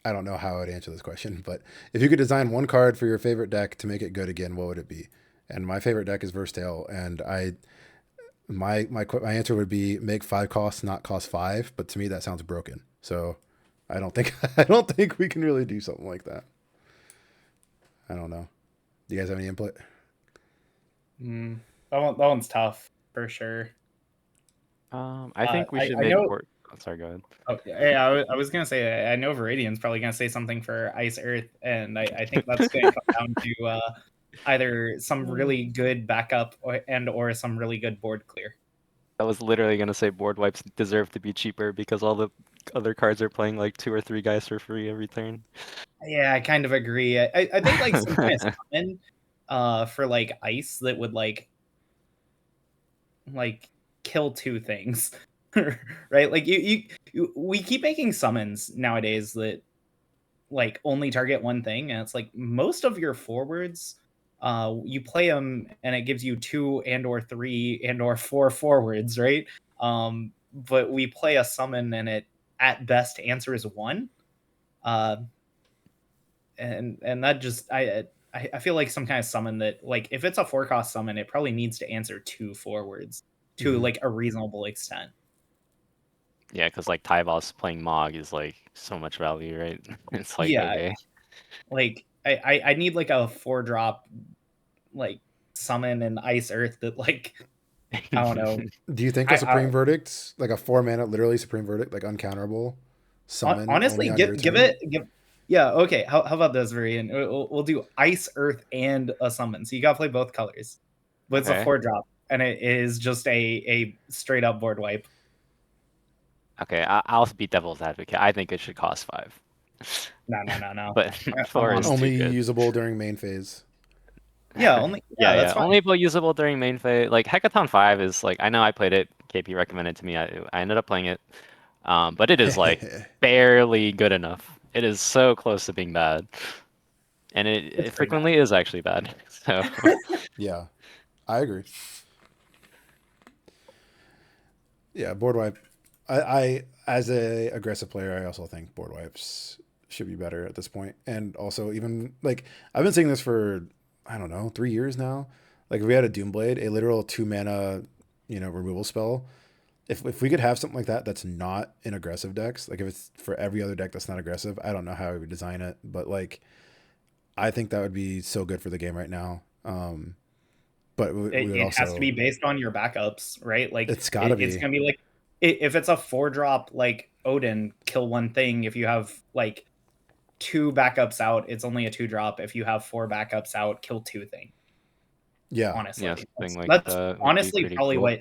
I don't know how I would answer this question, but if you could design one card for your favorite deck to make it good again, what would it be? And my favorite deck is Versatile, and my answer would be make 5 costs not cost 5, but to me that sounds broken. So I don't think I don't think we can really do something like that. I don't know. Do you guys have any input? That one's tough for sure. I think we should I make know. board. Oh, sorry, go ahead. Oh, yeah, I was gonna say I know Viridian's probably gonna say something for Ice Earth, and I think that's gonna come down to either some really good backup or some really good board clear. I was literally gonna say board wipes deserve to be cheaper because all the other cards are playing like 2 or 3 guys for free every turn. Yeah, I kind of agree. I think like some kind of summon for like ice that would like kill 2 things. Right? Like we keep making summons nowadays that like only target one thing, and it's like most of your forwards you play them and it gives you 2 and or 3 and or 4 forwards, right? But we play a summon and it at best answers 1. uh and that just I feel like some kind of summon that like if it's a 4-cost summon, it probably needs to answer 2 forwards to like a reasonable extent. Yeah, because like Tyvos playing Mog is like so much value, right? It's like Yeah, okay. like I need like a 4-drop like summon and ice earth that like I don't know. Do you think a Supreme Verdict, like a 4 mana, literally Supreme Verdict, like uncounterable summon only Honestly, on your turn. yeah, okay. How about this, Varian? We'll do ice, earth, and a summon. So you gotta play both colors. But it's a Okay. 4-drop, and it is just a straight up board wipe. Okay, I'll be devil's advocate. I think it should cost 5. No. But Come 4 on. is too Only good. usable during main phase. Yeah, that's fine. Only usable during main phase. Like Hackathon 5 is like I know I played it. KP recommended to me. I ended up playing it. But it is like barely good enough. It is so close to being bad. And It's it pretty bad. frequently is actually bad. So Yeah, I agree. Yeah, board wipe. I as a aggressive player, I also think board wipes should be better at this point. And also, even like I've been saying this for I don't know 3 years now. Like if we had a Doomblade, a literal 2 mana, removal spell. If we could have something like that, that's not in aggressive decks. Like if it's for every other deck that's not aggressive, I don't know how we would design it, but like I think that would be so good for the game right now. But we would It has to also. be based on your backups, right? Like It's gotta it's be. gonna be like if it's a 4-drop like Odin, kill one thing. If you have like 2 backups out, it's only a 2-drop. If you have 4 backups out, kill 2 thing. Yeah. Honestly, yeah, something like that's that would be honestly pretty probably cool.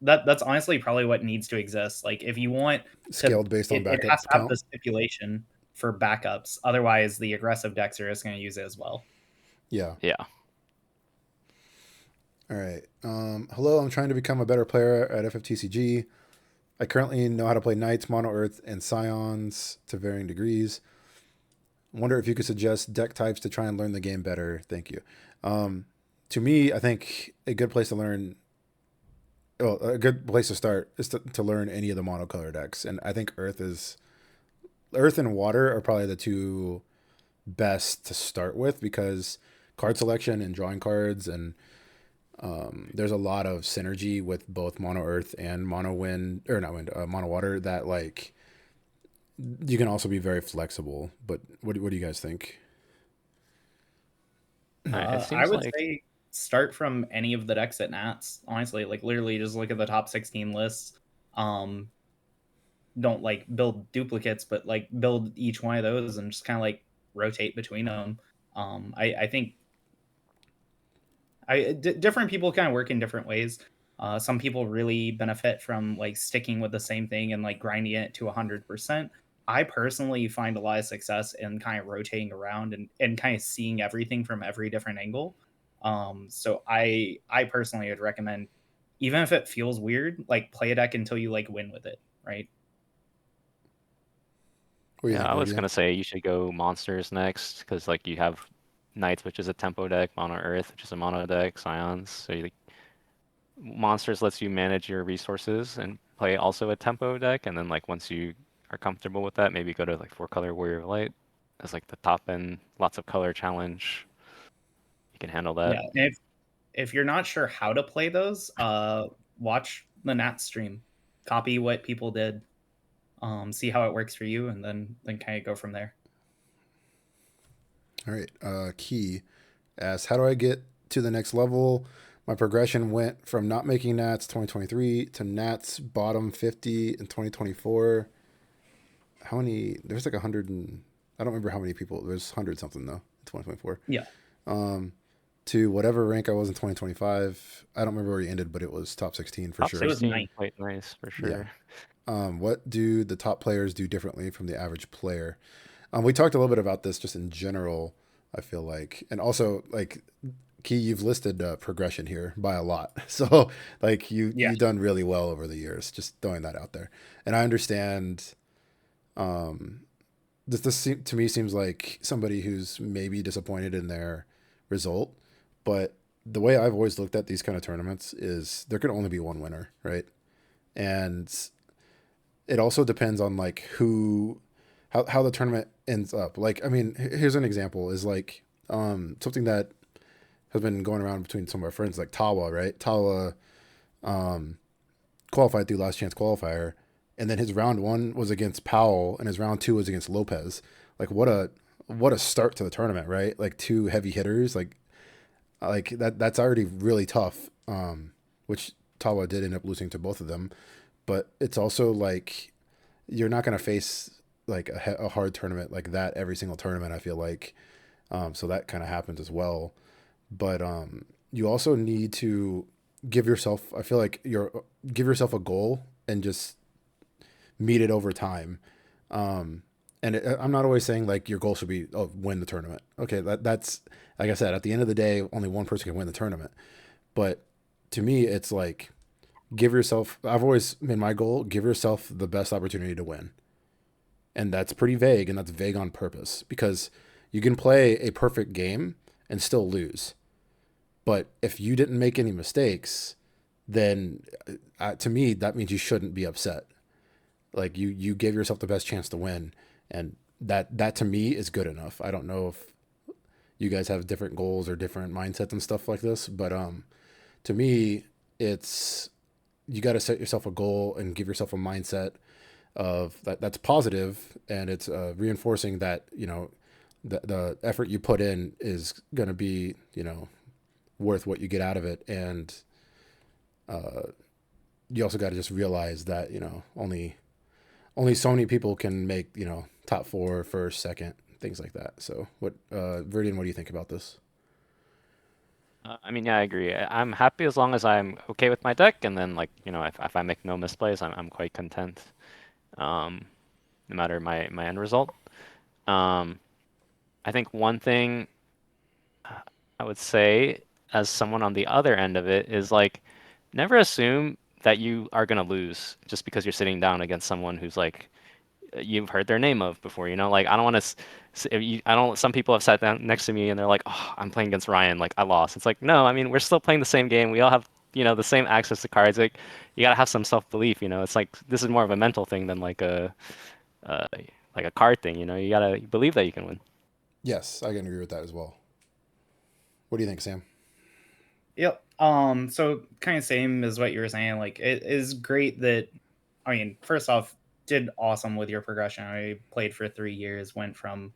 that's honestly probably what needs to exist. Like if you want to, Scaled based on it backup has to have count. the stipulation for backups. Otherwise, the aggressive decks are just going to use it as well. Yeah. Yeah. All right. Hello, I'm trying to become a better player at FFTCG. I currently know how to play Knights, Mono Earth, and Scions to varying degrees. Wonder if you could suggest deck types to try and learn the game better. Thank you. To me, I think a good place to learn, well, a good place to start is to learn any of the monocolor decks. And I think Earth and Water are probably the two best to start with because card selection and drawing cards and there's a lot of synergy with both mono earth and mono wind or not wind mono water that like you can also be very flexible. But what do you guys think? It I seems would like say start from any of the decks at Nats. Honestly, like literally just look at the top 16 lists. Um, don't like build duplicates, but like build each one of those and just kind of like rotate between them. I think different people kind of work in different ways. Some people really benefit from like sticking with the same thing and like grinding it to 100%. I personally find a lot of success in kind of rotating around and kind of seeing everything from every different angle. So I personally would recommend, even if it feels weird, like play a deck until you like win with it, right? What do you yeah, think, I was Rudian? gonna say you should go monsters next because like you have Knights, which is a tempo deck, Mono Earth, which is a mono deck, Scions. So monsters lets you manage your resources and play also a tempo deck, and then like once you are comfortable with that, maybe go to like 4-color Warrior of Light as like the top end, lots of color challenge. You can handle that. Yeah. And if you're not sure how to play those, watch the Nat stream, copy what people did, see how it works for you, and then kind of go from there. All right. Key asks, how do I get to the next level? My progression went from not making Nats 2023 to Nats bottom 50 in 2024. How many? There's like 100 and I don't remember how many people. There's 100 something though in 2024. Yeah. To whatever rank I was in 2025. I don't remember where he ended, but it was top 16 for Top sure. It was 16, nice. quite nice for Yeah. sure. What do the top players do differently from the average player? We talked a little bit about this just in general, I feel like. And also, like, Key, you've listed progression here by a lot. So, like, Yeah. you've done really well over the years, just throwing that out there. And I understand to me seems like somebody who's maybe disappointed in their result. But the way I've always looked at these kind of tournaments is there can only be one winner, right? And it also depends on like how the tournament ends up. Like, I mean, here's an example is like something that has been going around between some of our friends, like Tawa, right? Tawa qualified through last chance qualifier, and then his round one was against Powell, and his round two was against Lopez. Like, what a start to the tournament, right? Like two heavy hitters, like that's already really tough. Which Tawa did end up losing to both of them, but it's also like you're not going to face like a hard tournament like that every single tournament. I feel like, so that kind of happens as well. But you also need to give yourself. I feel like give yourself a goal and just meet it over time. Um, and I'm not always saying like your goal should be, oh, win the tournament. Okay, that's like I said, at the end of the day, only one person can win the tournament. But to me, it's like give yourself. I've always made my goal: give yourself the best opportunity to win, and that's pretty vague, and that's vague on purpose because you can play a perfect game and still lose. But if you didn't make any mistakes, then to me that means you shouldn't be upset. Like you gave yourself the best chance to win, and that to me is good enough. I don't know if you guys have different goals or different mindsets and stuff like this, but to me, it's you got to set yourself a goal and give yourself a mindset of that's positive, and it's reinforcing that the effort you put in is going to be worth what you get out of it, and you also got to just realize that only so many people can make top four, first, second, things like that. So what, Verdian, what do you think about this? I mean, yeah, I agree. I'm happy as long as I'm okay with my deck, and then like if I make no misplays, I'm quite content. Um, no matter my end result. Um, I think one thing I would say as someone on the other end of it is like never assume that you are gonna lose just because you're sitting down against someone who's like you've heard their name of before, Like I don't want to, I don't. Some people have sat down next to me and they're like, "Oh, I'm playing against Ryan, like I lost." It's like, no, I mean we're still playing the same game. We all have the same access to cards. Like you gotta have some self-belief. It's like this is more of a mental thing than uh, like a card thing. You gotta believe that you can win. Yes, I can agree with that as well. What do you think, Sam? Yep. So kind of same as what you were saying. Like it is great that I mean, first off, did awesome with your progression. I played for 3 years, went from,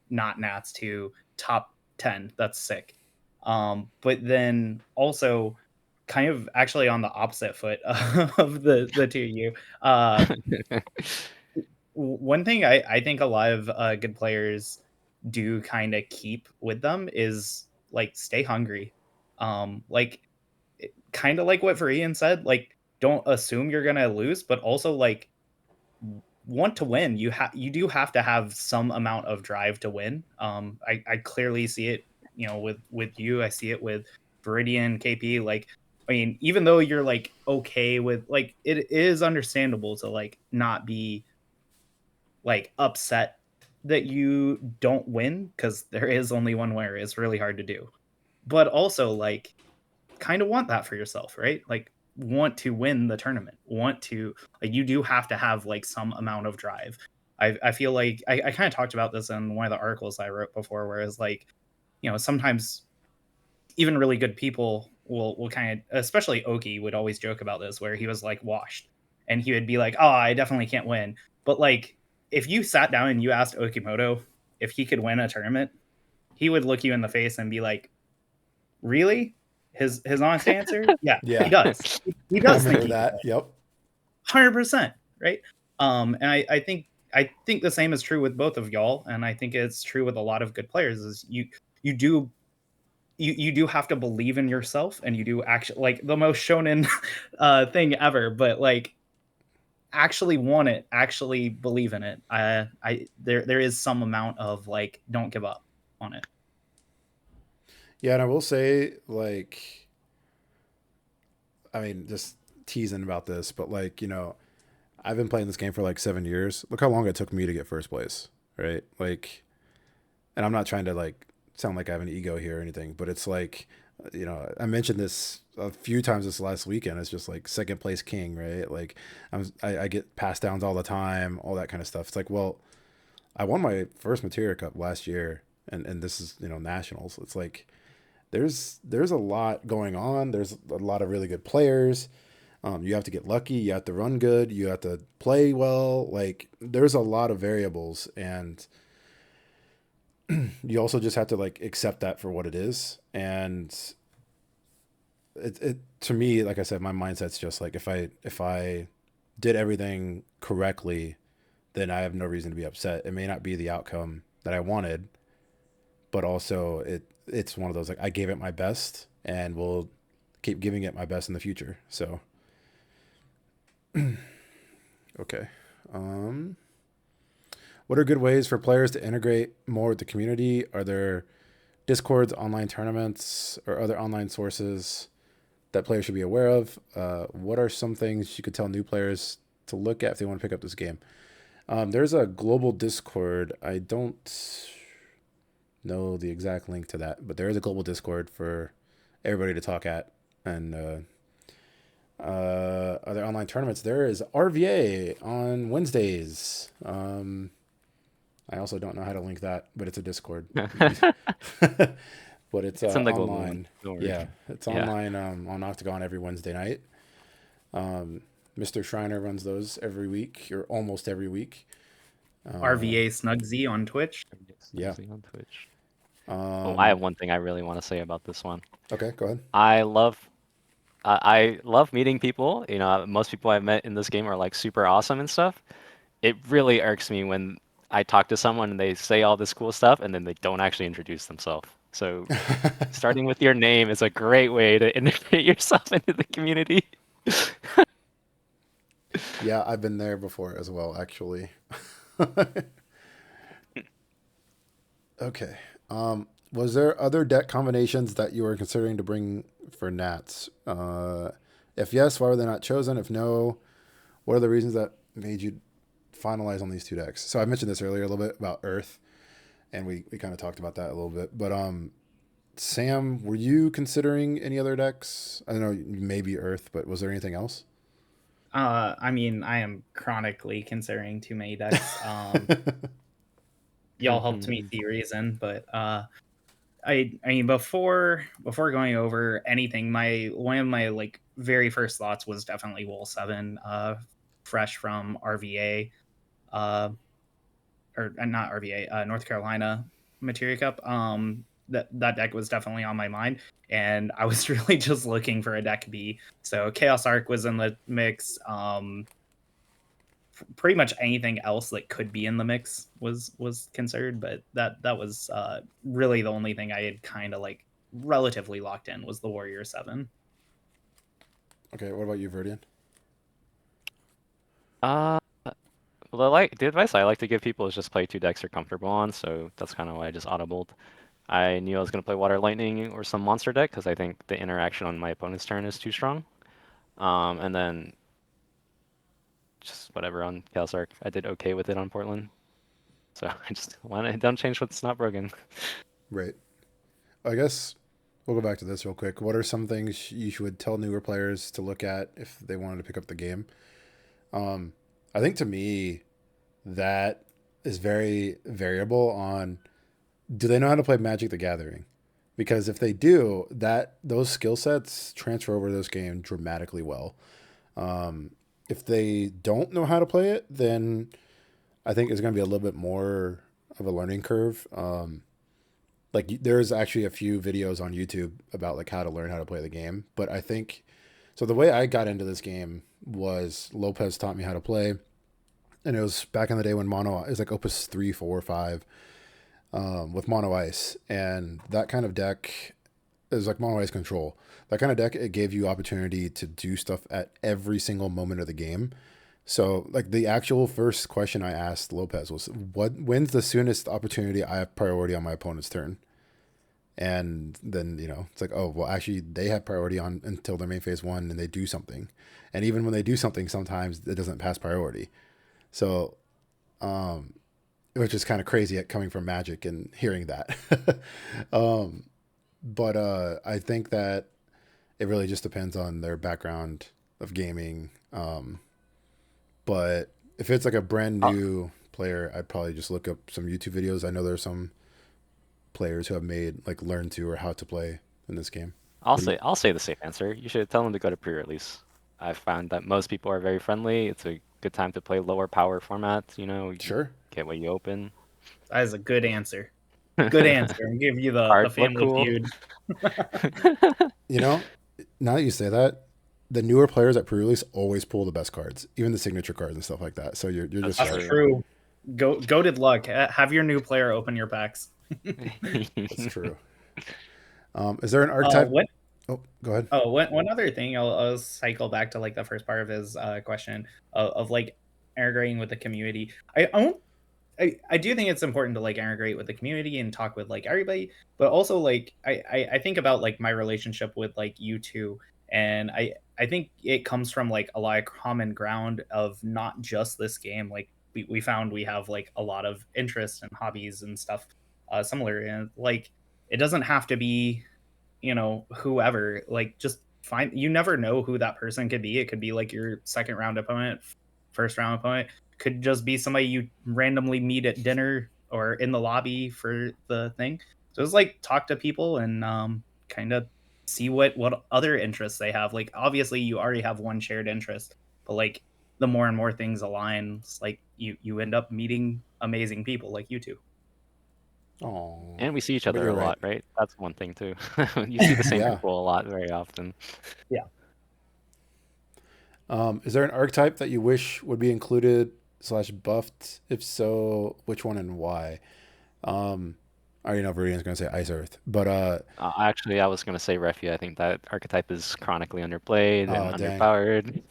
not Nats to top 10. That's sick. But then also kind of actually on the opposite foot of the two of you. Uh One thing I think a lot of good players do kind of keep with them is like stay hungry. Like kind of like what Varian said, like don't assume you're gonna lose, but also like want to win. You do have to have some amount of drive to win. I clearly see it, with you. I see it with Viridian KP. Like, I mean, even though you're like okay with like it is understandable to like not be like upset that you don't win because there is only one winner. It's really hard to do. But also like kind of want that for yourself, right? Like want to win the tournament. Want to like you do have to have like some amount of drive. I feel like I kind of talked about this in one of the articles I wrote before, whereas like, sometimes even really good people will kind of, especially Oki would always joke about this, where he was like washed and he would be like, oh, I definitely can't win. But like if you sat down and you asked Okimoto if he could win a tournament, he would look you in the face and be like, really? His honest answer, yeah, he Yeah, does. He I does think remember he could that. win. Yep. 100%, right? And I think the same is true with both of y'all, and I think it's true with a lot of good players. Is you do you do have to believe in yourself, and you do actually like the most shonen thing ever, but like actually want it, actually believe in it. There is some amount of like don't give up on it. Yeah, and I will say, like, I mean, just teasing about this, but like, I've been playing this game for like 7 years. Look how long it took me to get first place, right? Like, and I'm not trying to like sound like I have an ego here or anything, but it's like, I mentioned this a few times this last weekend. It's just like second place king, right? Like, I get pass downs all the time, all that kind of stuff. It's like, well, I won my first Materia Cup last year, and this is nationals. It's like there's a lot going on. There's a lot of really good players. You have to get lucky. You have to run good. You have to play well. Like there's a lot of variables, and you also just have to like accept that for what it is. And it to me, like I said, my mindset's just like if I did everything correctly, then I have no reason to be upset. It may not be the outcome that I wanted, but also it's one of those like I gave it my best and will keep giving it my best in the future. So okay. What are good ways for players to integrate more with the community? Are there discords, online tournaments, or other online sources that players should be aware of? What are some things you could tell new players to look at if they want to pick up this game? There's a global Discord. I don't know the exact link to that, but there is a global Discord for everybody to talk at. And other online tournaments, there is RVA on Wednesdays. I also don't know how to link that, but it's a Discord. But it's It's in the global online. one. Don't worry. Yeah, it's Yeah. online on Octagon every Wednesday night. Mr. Shriner runs those every week, or almost every week. RVA Snugsy on Twitch. Yeah. On Twitch. I have one thing I really want to say about this one. Okay, go ahead. I love meeting people. You know, most people I've met in this game are like super awesome and stuff. It really irks me when I talk to someone and they say all this cool stuff and then they don't actually introduce themselves. So starting with your name is a great way to integrate yourself into the community. Yeah, I've been there before as well, actually. Okay. Was there other deck combinations that you were considering to bring for Nats? If yes, why were they not chosen? If no, what are the reasons that made you finalize on these two decks? So I mentioned this earlier a little bit about Earth, and we kind of talked about that a little bit. But Sam, were you considering any other decks? I don't know, maybe Earth, but was there anything else? I mean, I am chronically considering too many decks. Y'all helped me see reason, but I mean before going over anything, one of my like very first thoughts was definitely Wool 7, fresh from RVA, or not RVA, North Carolina Materia Cup. That deck was definitely on my mind, and I was really just looking for a deck B. So Chaos Arc was in the mix. Pretty much anything else that could be in the mix was considered, but that was really the only thing I had kind of like relatively locked in was the Warrior 7. Okay, what about you, Verdian? Well, the advice I like to give people is just play two decks you're comfortable on, so that's kind of why I just audibled. I knew I was going to play Water Lightning or some monster deck because I think the interaction on my opponent's turn is too strong. And then just whatever on Chaos Arc. I did okay with it on Portland. So I just don't change what's not broken. Right. I guess we'll go back to this real quick. What are some things you would tell newer players to look at if they wanted to pick up the game? I think to me, that is very variable on do they know how to play Magic the Gathering? Because if they do, those skill sets transfer over to this game dramatically well. If they don't know how to play it, then I think it's going to be a little bit more of a learning curve. There's actually a few videos on YouTube about like how to learn how to play the game. But I think so. The way I got into this game was Lopez taught me how to play, and it was back in the day when mono is like Opus 3, 4, 5, with mono ice, and that kind of deck is like mono ice control. That kind of deck, it gave you opportunity to do stuff at every single moment of the game. So like the actual first question I asked Lopez was, when's the soonest opportunity I have priority on my opponent's turn? And then, it's like, oh, well, actually they have priority on until their main phase 1 and they do something. And even when they do something, sometimes it doesn't pass priority. So, which is kind of crazy at coming from Magic and hearing that. But I think that it really just depends on their background of gaming. But if it's like a brand new player, I'd probably just look up some YouTube videos. I know there's some players who have made like learn to or how to play in this game. I'll say the safe answer. You should tell them to go to pre-release. I found that most people are very friendly. It's a good time to play lower power formats. Sure. Get what you open. That is a good answer. Good answer. I'll give you the Cards look family cool. feud. Now that you say that, the newer players at pre-release always pull the best cards, even the signature cards and stuff like that. So you're That's just That's like, true. Goated luck. Have your new player open your packs. that's true. Is there an Uh, archetype? what Oh, go ahead. Oh, one other thing, I'll cycle back to like the first part of his question of like integrating with the community. I won't. I do think it's important to like integrate with the community and talk with like everybody, but also like I think about like my relationship with like you two, and I think it comes from like a lot of common ground of not just this game. Like we found we have like a lot of interests and hobbies and stuff similar, and like it doesn't have to be whoever, like just find, you never know who that person could be. It could be like your second round opponent, first round opponent, could just be somebody you randomly meet at dinner or in the lobby for the thing. So it's like talk to people and kind of see what other interests they have. Like obviously you already have one shared interest, but like the more and more things align, it's like you end up meeting amazing people like you two. Oh, And we see each but other you're a right. lot, right? That's one thing too. You see the same Yeah. people a lot very often. Yeah. Is there an archetype that you wish would be included slash buffed? If so, which one and why? I already know Viridian's going to say Ice Earth, but Actually, I was gonna say Refugee. I think that archetype is chronically underplayed and oh dang. underpowered.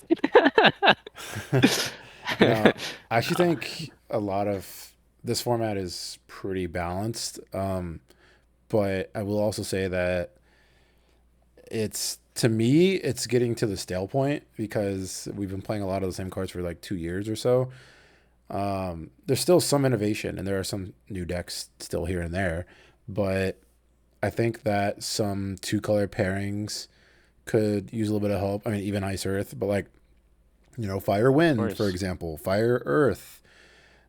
No, I actually think a lot of this format is pretty balanced. But I will also say that it's, to me, it's getting to the stale point because we've been playing a lot of the same cards for like 2 years or so. There's still some innovation and there are some new decks still here and there, but I think that some two color pairings could use a little bit of help. I mean, even Ice Earth, but like, Fire Of Wind, for course, example, Fire Earth,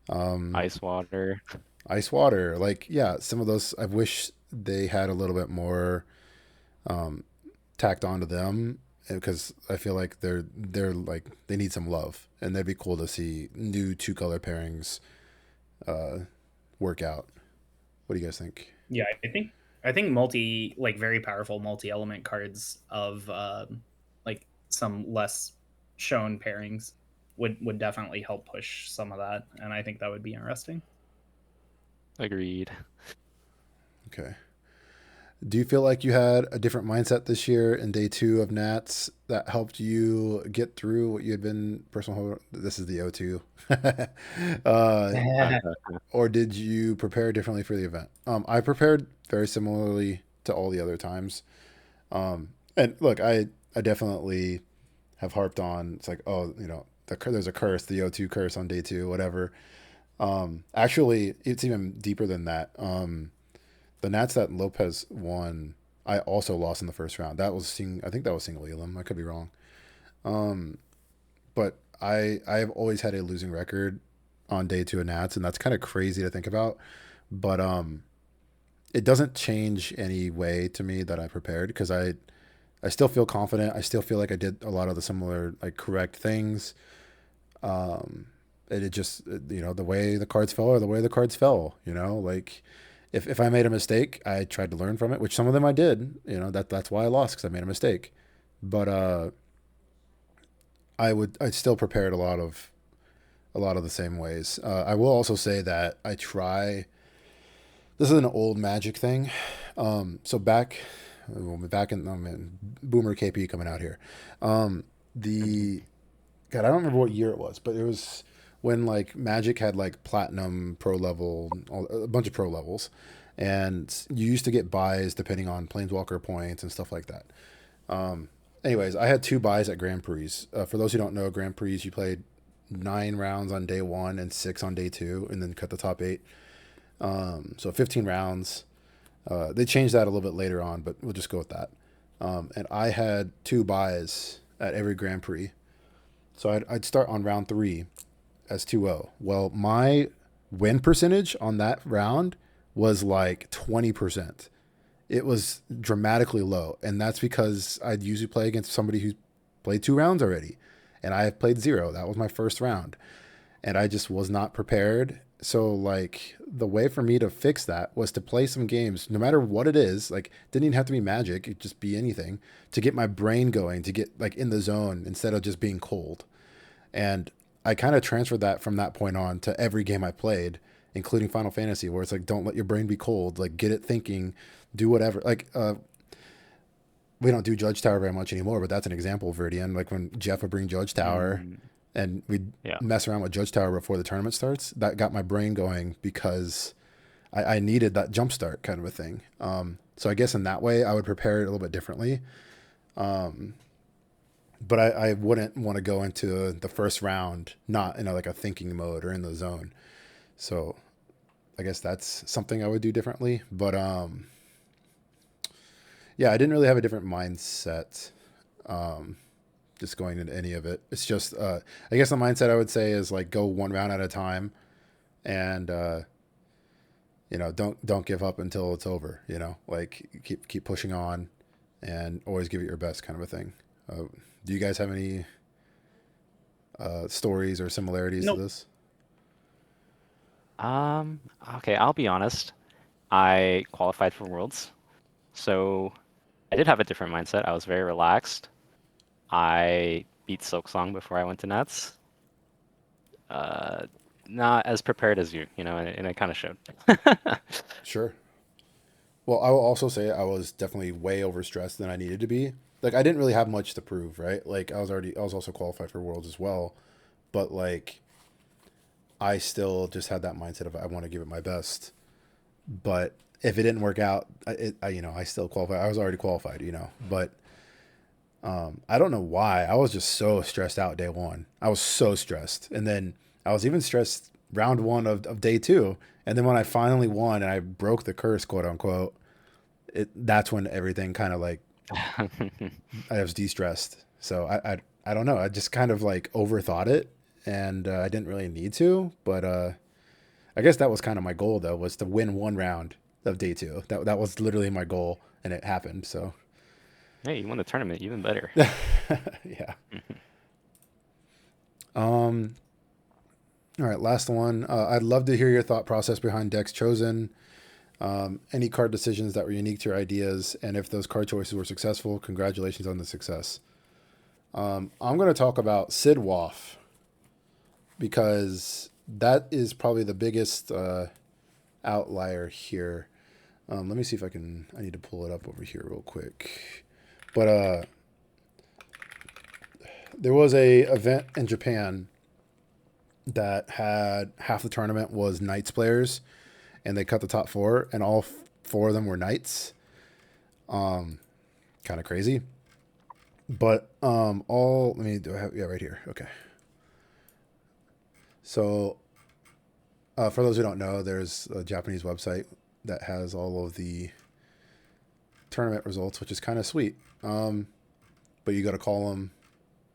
um, ice water. Ice Water. Like, yeah, some of those I wish they had a little bit more um, tacked onto them because I feel like they're like they need some love, and that'd be cool to see new two color pairings uh, work out. What do you guys think? Yeah, I think multi, like very powerful multi-element cards of like some less shown pairings would definitely help push some of that, and I think that would be interesting. Agreed. Okay. Do you feel like you had a different mindset this year in day two of Nats that helped you get through what you had been personal? This is the O2. uh, or did you prepare differently for the event? I prepared very similarly to all the other times. And look, I definitely have harped on. It's like, oh, there's a curse, the O2 curse on day two, whatever. Actually, it's even deeper than that. The Nats that Lopez won, I also lost in the first round. I think that was single elim. I could be wrong. Um, but I have always had a losing record on day two of Nats, and that's kind of crazy to think about. But it doesn't change any way to me that I prepared because I still feel confident. I still feel like I did a lot of the similar like correct things. Um, and it just the way the cards fell are the way the cards fell. Like if I made a mistake, I tried to learn from it, which some of them I did. That's why I lost because I made a mistake. But I still prepared a lot of the same ways. I will also say that I try. This is an old Magic thing. So back in, oh man, Boomer KP coming out here. The God, I don't remember what year it was, but it was when like Magic had like Platinum, Pro level, a bunch of Pro levels, and you used to get buys depending on Planeswalker points and stuff like that. Anyways, I had two buys at Grand Prix. For those who don't know, Grand Prix you played 9 rounds on day one and 6 on day two, and then cut the top 8. So 15 rounds. They changed that a little bit later on, but we'll just go with that. And I had two buys at every Grand Prix. So I'd start on round 3 as 2-0. Well, my win percentage on that round was like 20%. It was dramatically low. And that's because I'd usually play against somebody who's played 2 rounds already. And I have played 0. That was my first round. And I just was not prepared. So like the way for me to fix that was to play some games, no matter what it is. Like didn't even have to be Magic; it could just be anything to get my brain going, to get like in the zone instead of just being cold. And I kind of transferred that from that point on to every game I played, including Final Fantasy, where it's like, don't let your brain be cold. Like, get it thinking, do whatever. Like, we don't do Judge Tower very much anymore, but that's an example of Viridian. Like, when Jeff would bring Judge Tower Mm, and we'd yeah. mess around with Judge Tower before the tournament starts, that got my brain going because I needed that jump start kind of a thing. So I guess in that way, I would prepare it a little bit differently. But I wouldn't want to go into the first round not in like a thinking mode or in the zone. So I guess that's something I would do differently. But yeah, I didn't really have a different mindset just going into any of it. It's just I guess the mindset I would say is like go one round at a time, and don't give up until it's over. Like keep pushing on, and always give it your best, kind of a thing. Do you guys have any stories or similarities to Nope. this? Um, okay, I'll be honest. I qualified for Worlds, so I did have a different mindset. I was very relaxed. I beat Silksong before I went to Nets. Uh, Not as prepared as you, and it kind of showed. Sure. Well, I will also say I was definitely way overstressed than I needed to be. Like I didn't really have much to prove, right? Like I was also qualified for Worlds as well, but like I still just had that mindset of I want to give it my best. But if it didn't work out, I still qualified. I was already qualified, But I don't know why. I was just so stressed out day one. I was so stressed, and then I was even stressed round one of day two. And then when I finally won and I broke the curse, quote unquote, that's when everything kind of like I was de-stressed. So I don't know. I just kind of like overthought it, and I didn't really need to. But I guess that was kind of my goal though, was to win one round of day two. That was literally my goal, and it happened. So Hey, you won the tournament, even better. yeah. Um. All right, last one. I'd love to hear your thought process behind decks chosen. Any card decisions that were unique to your ideas, and if those card choices were successful, congratulations on the success. I'm going to talk about Sid Waff because that is probably the biggest outlier here. Let me see if I can. I need to pull it up over here real quick. But there was a event in Japan that had half the tournament was Knights players, and they cut the top four, and all four of them were Knights. Kind of crazy. But all let me do I have yeah right here. Okay. So for those who don't know, there's a Japanese website that has all of the tournament results, which is kind of sweet. But you got to call them,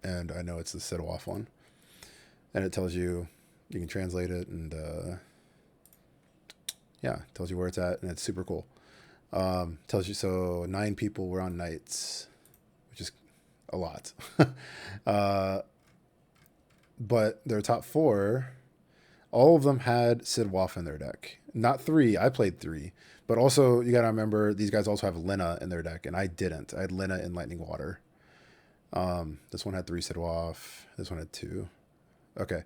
and I know it's the Sidoff one, and it tells you can translate it, and yeah, it tells you where it's at, and it's super cool. Tells you so 9 people were on Knights, which is a lot. uh, but their top four, all of them had Sid Waff in their deck. Not 3. I played 3. But also, you got to remember, these guys also have Lina in their deck, and I didn't. I had Lina in Lightning Water. This one had 3 Sid Waff. This one had 2. Okay.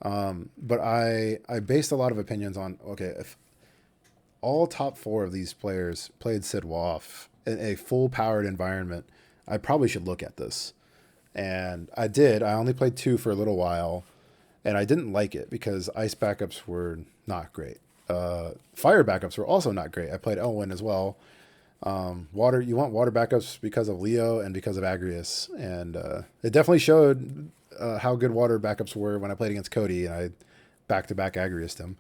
But I based a lot of opinions on, okay, if all top 4 of these players played Sid Waff in a full-powered environment, I probably should look at this. And I did. I only played 2 for a little while, and I didn't like it because ice backups were not great. Fire backups were also not great. I played Elwyn as well. Water, you want water backups because of Leo and because of Agrius, and it definitely showed how good water backups were when I played against Cody, and I back-to-back Agriused him.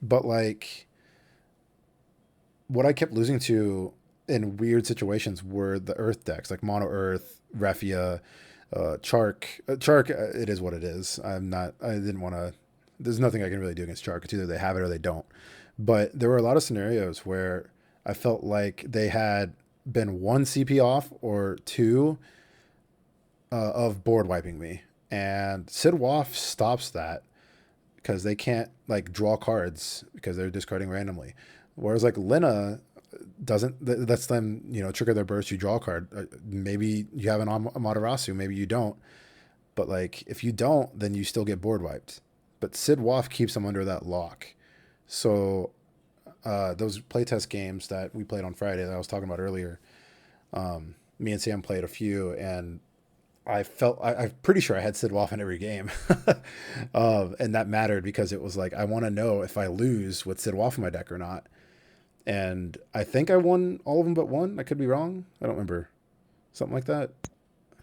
But like, what I kept losing to in weird situations were the Earth decks, like Mono Earth, Refia, Chark. Chark, it is what it is. I didn't want to. There's nothing I can really do against Chark. It's either they have it or they don't. But there were a lot of scenarios where I felt like they had been 1 CP off or 2 of board wiping me. And Sid Waff stops that because they can't like draw cards because they're discarding randomly. Whereas like Lina doesn't lets them trigger their burst. You draw a card. Maybe you have an Amaterasu, maybe you don't. But like if you don't, then you still get board wiped. But Sid Waff keeps them under that lock. So those playtest games that we played on Friday that I was talking about earlier, me and Sam played a few, and I'm pretty sure I had Sid Waff in every game, and that mattered because it was like I want to know if I lose with Sid Waff in my deck or not. And I think I won all of them but one. I could be wrong. I don't remember. Something like that.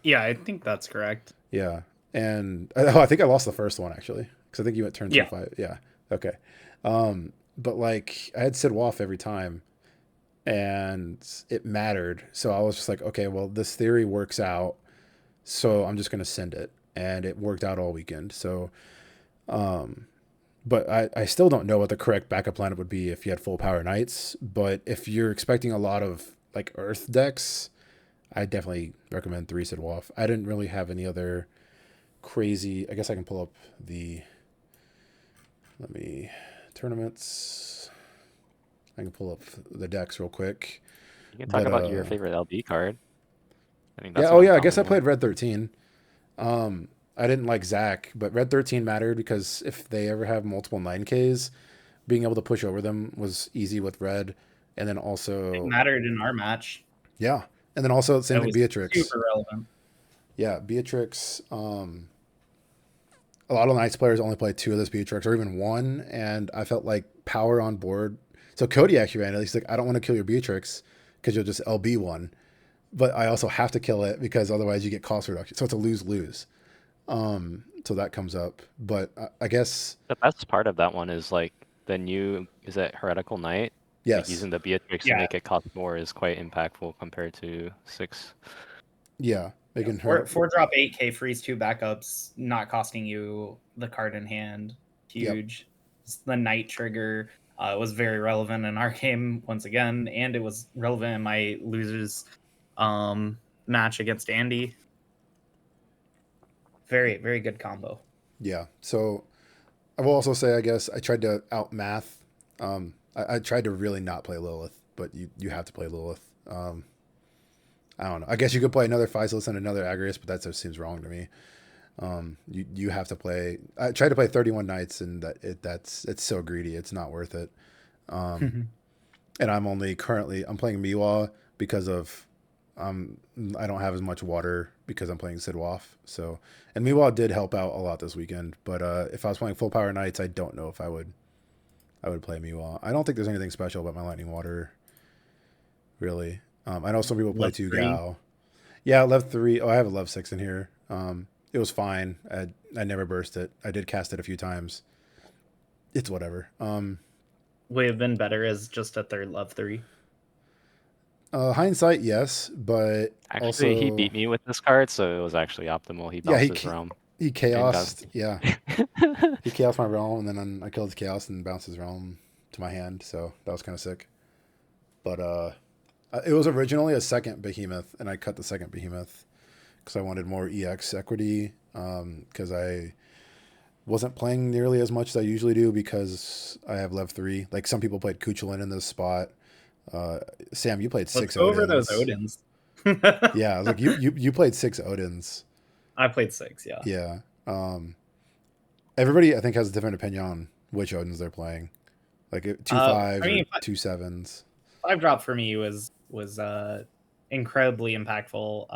Yeah, I think that's correct. Yeah, and I think I lost the first one actually because I think you went turn 2-5. Yeah. Okay. But like I had Sid Waff every time, and it mattered. So I was just like, okay, well this theory works out, so I'm just gonna send it, and it worked out all weekend. So, but I still don't know what the correct backup lineup would be if you had full power knights. But if you're expecting a lot of like Earth decks, I definitely recommend 3 Sid Waff. I didn't really have any other crazy. I guess I can pull up the. Let me tournaments. I can pull up the decks real quick. You can talk about your favorite LB card. I think that's yeah. Oh yeah. I uncommon guess I one. played Red 13. I didn't like Zach, but Red 13 mattered because if they ever have multiple 9Ks, being able to push over them was easy with Red. And then It also, mattered in our match. yeah. And then also, same That thing, was Beatrix. super relevant. Yeah, Beatrix. A lot of Knights players only play 2 of this Beatrix or even 1. And I felt like power on board. So Cody actually ran it. He's like, I don't want to kill your Beatrix because you'll just LB one. But I also have to kill it because otherwise you get cost reduction. So it's a lose-lose. So that comes up, but I guess The best part of that one is like the new is it Heretical Knight? Like yes, using the Beatrix to Yeah. make it cost more is quite impactful compared to 6. yeah, they can hurt. 4-drop 8K freeze 2 backups, not costing you the card in hand. Huge. The Knight trigger was very relevant in our game once again, and it was relevant in my losers match against Andy. Very, very good combo. Yeah. So I will also say, I guess I tried to out math. I tried to really not play Lilith, but you have to play Lilith. I don't know. I guess you could play another Faisal and another Agrius, but that just seems wrong to me. You have to play. I tried to play 31 Knights, and it's so greedy. It's not worth it. And I'm playing Miwa because of I don't have as much water because I'm playing Sid Waff. So, and Miwa did help out a lot this weekend. But if I was playing full power Knights, I don't know if I would play Miwa. I don't think there's anything special about my Lightning Water, really. I know some people play Lev 2 3. Gal. Yeah, Lev 3. Oh, I have a Lev 6 in here. It was fine. I never burst it. I did cast it a few times. It's whatever. Would have been better as just a third Lev 3. Hindsight, yes, but Actually, also he beat me with this card, so it was actually optimal. He yeah, bounced his realm. he And chaosed. got- Yeah, he chaosed my realm, and then I killed his chaos and bounced his realm to my hand. So that was kind of sick. But it was originally a second behemoth, and I cut the second behemoth because I wanted more EX equity. Because I wasn't playing nearly as much as I usually do because I have Lev 3. Like some people played Kuchelin in this spot. Sam, you played 6 Let's go over those Odins. Odins. Yeah, I was like you played 6 Odins. I played 6, yeah. Yeah. Everybody I think has a different opinion on which Odins they're playing. Like 2 5s or 2 7s. 5-drop for me was incredibly impactful.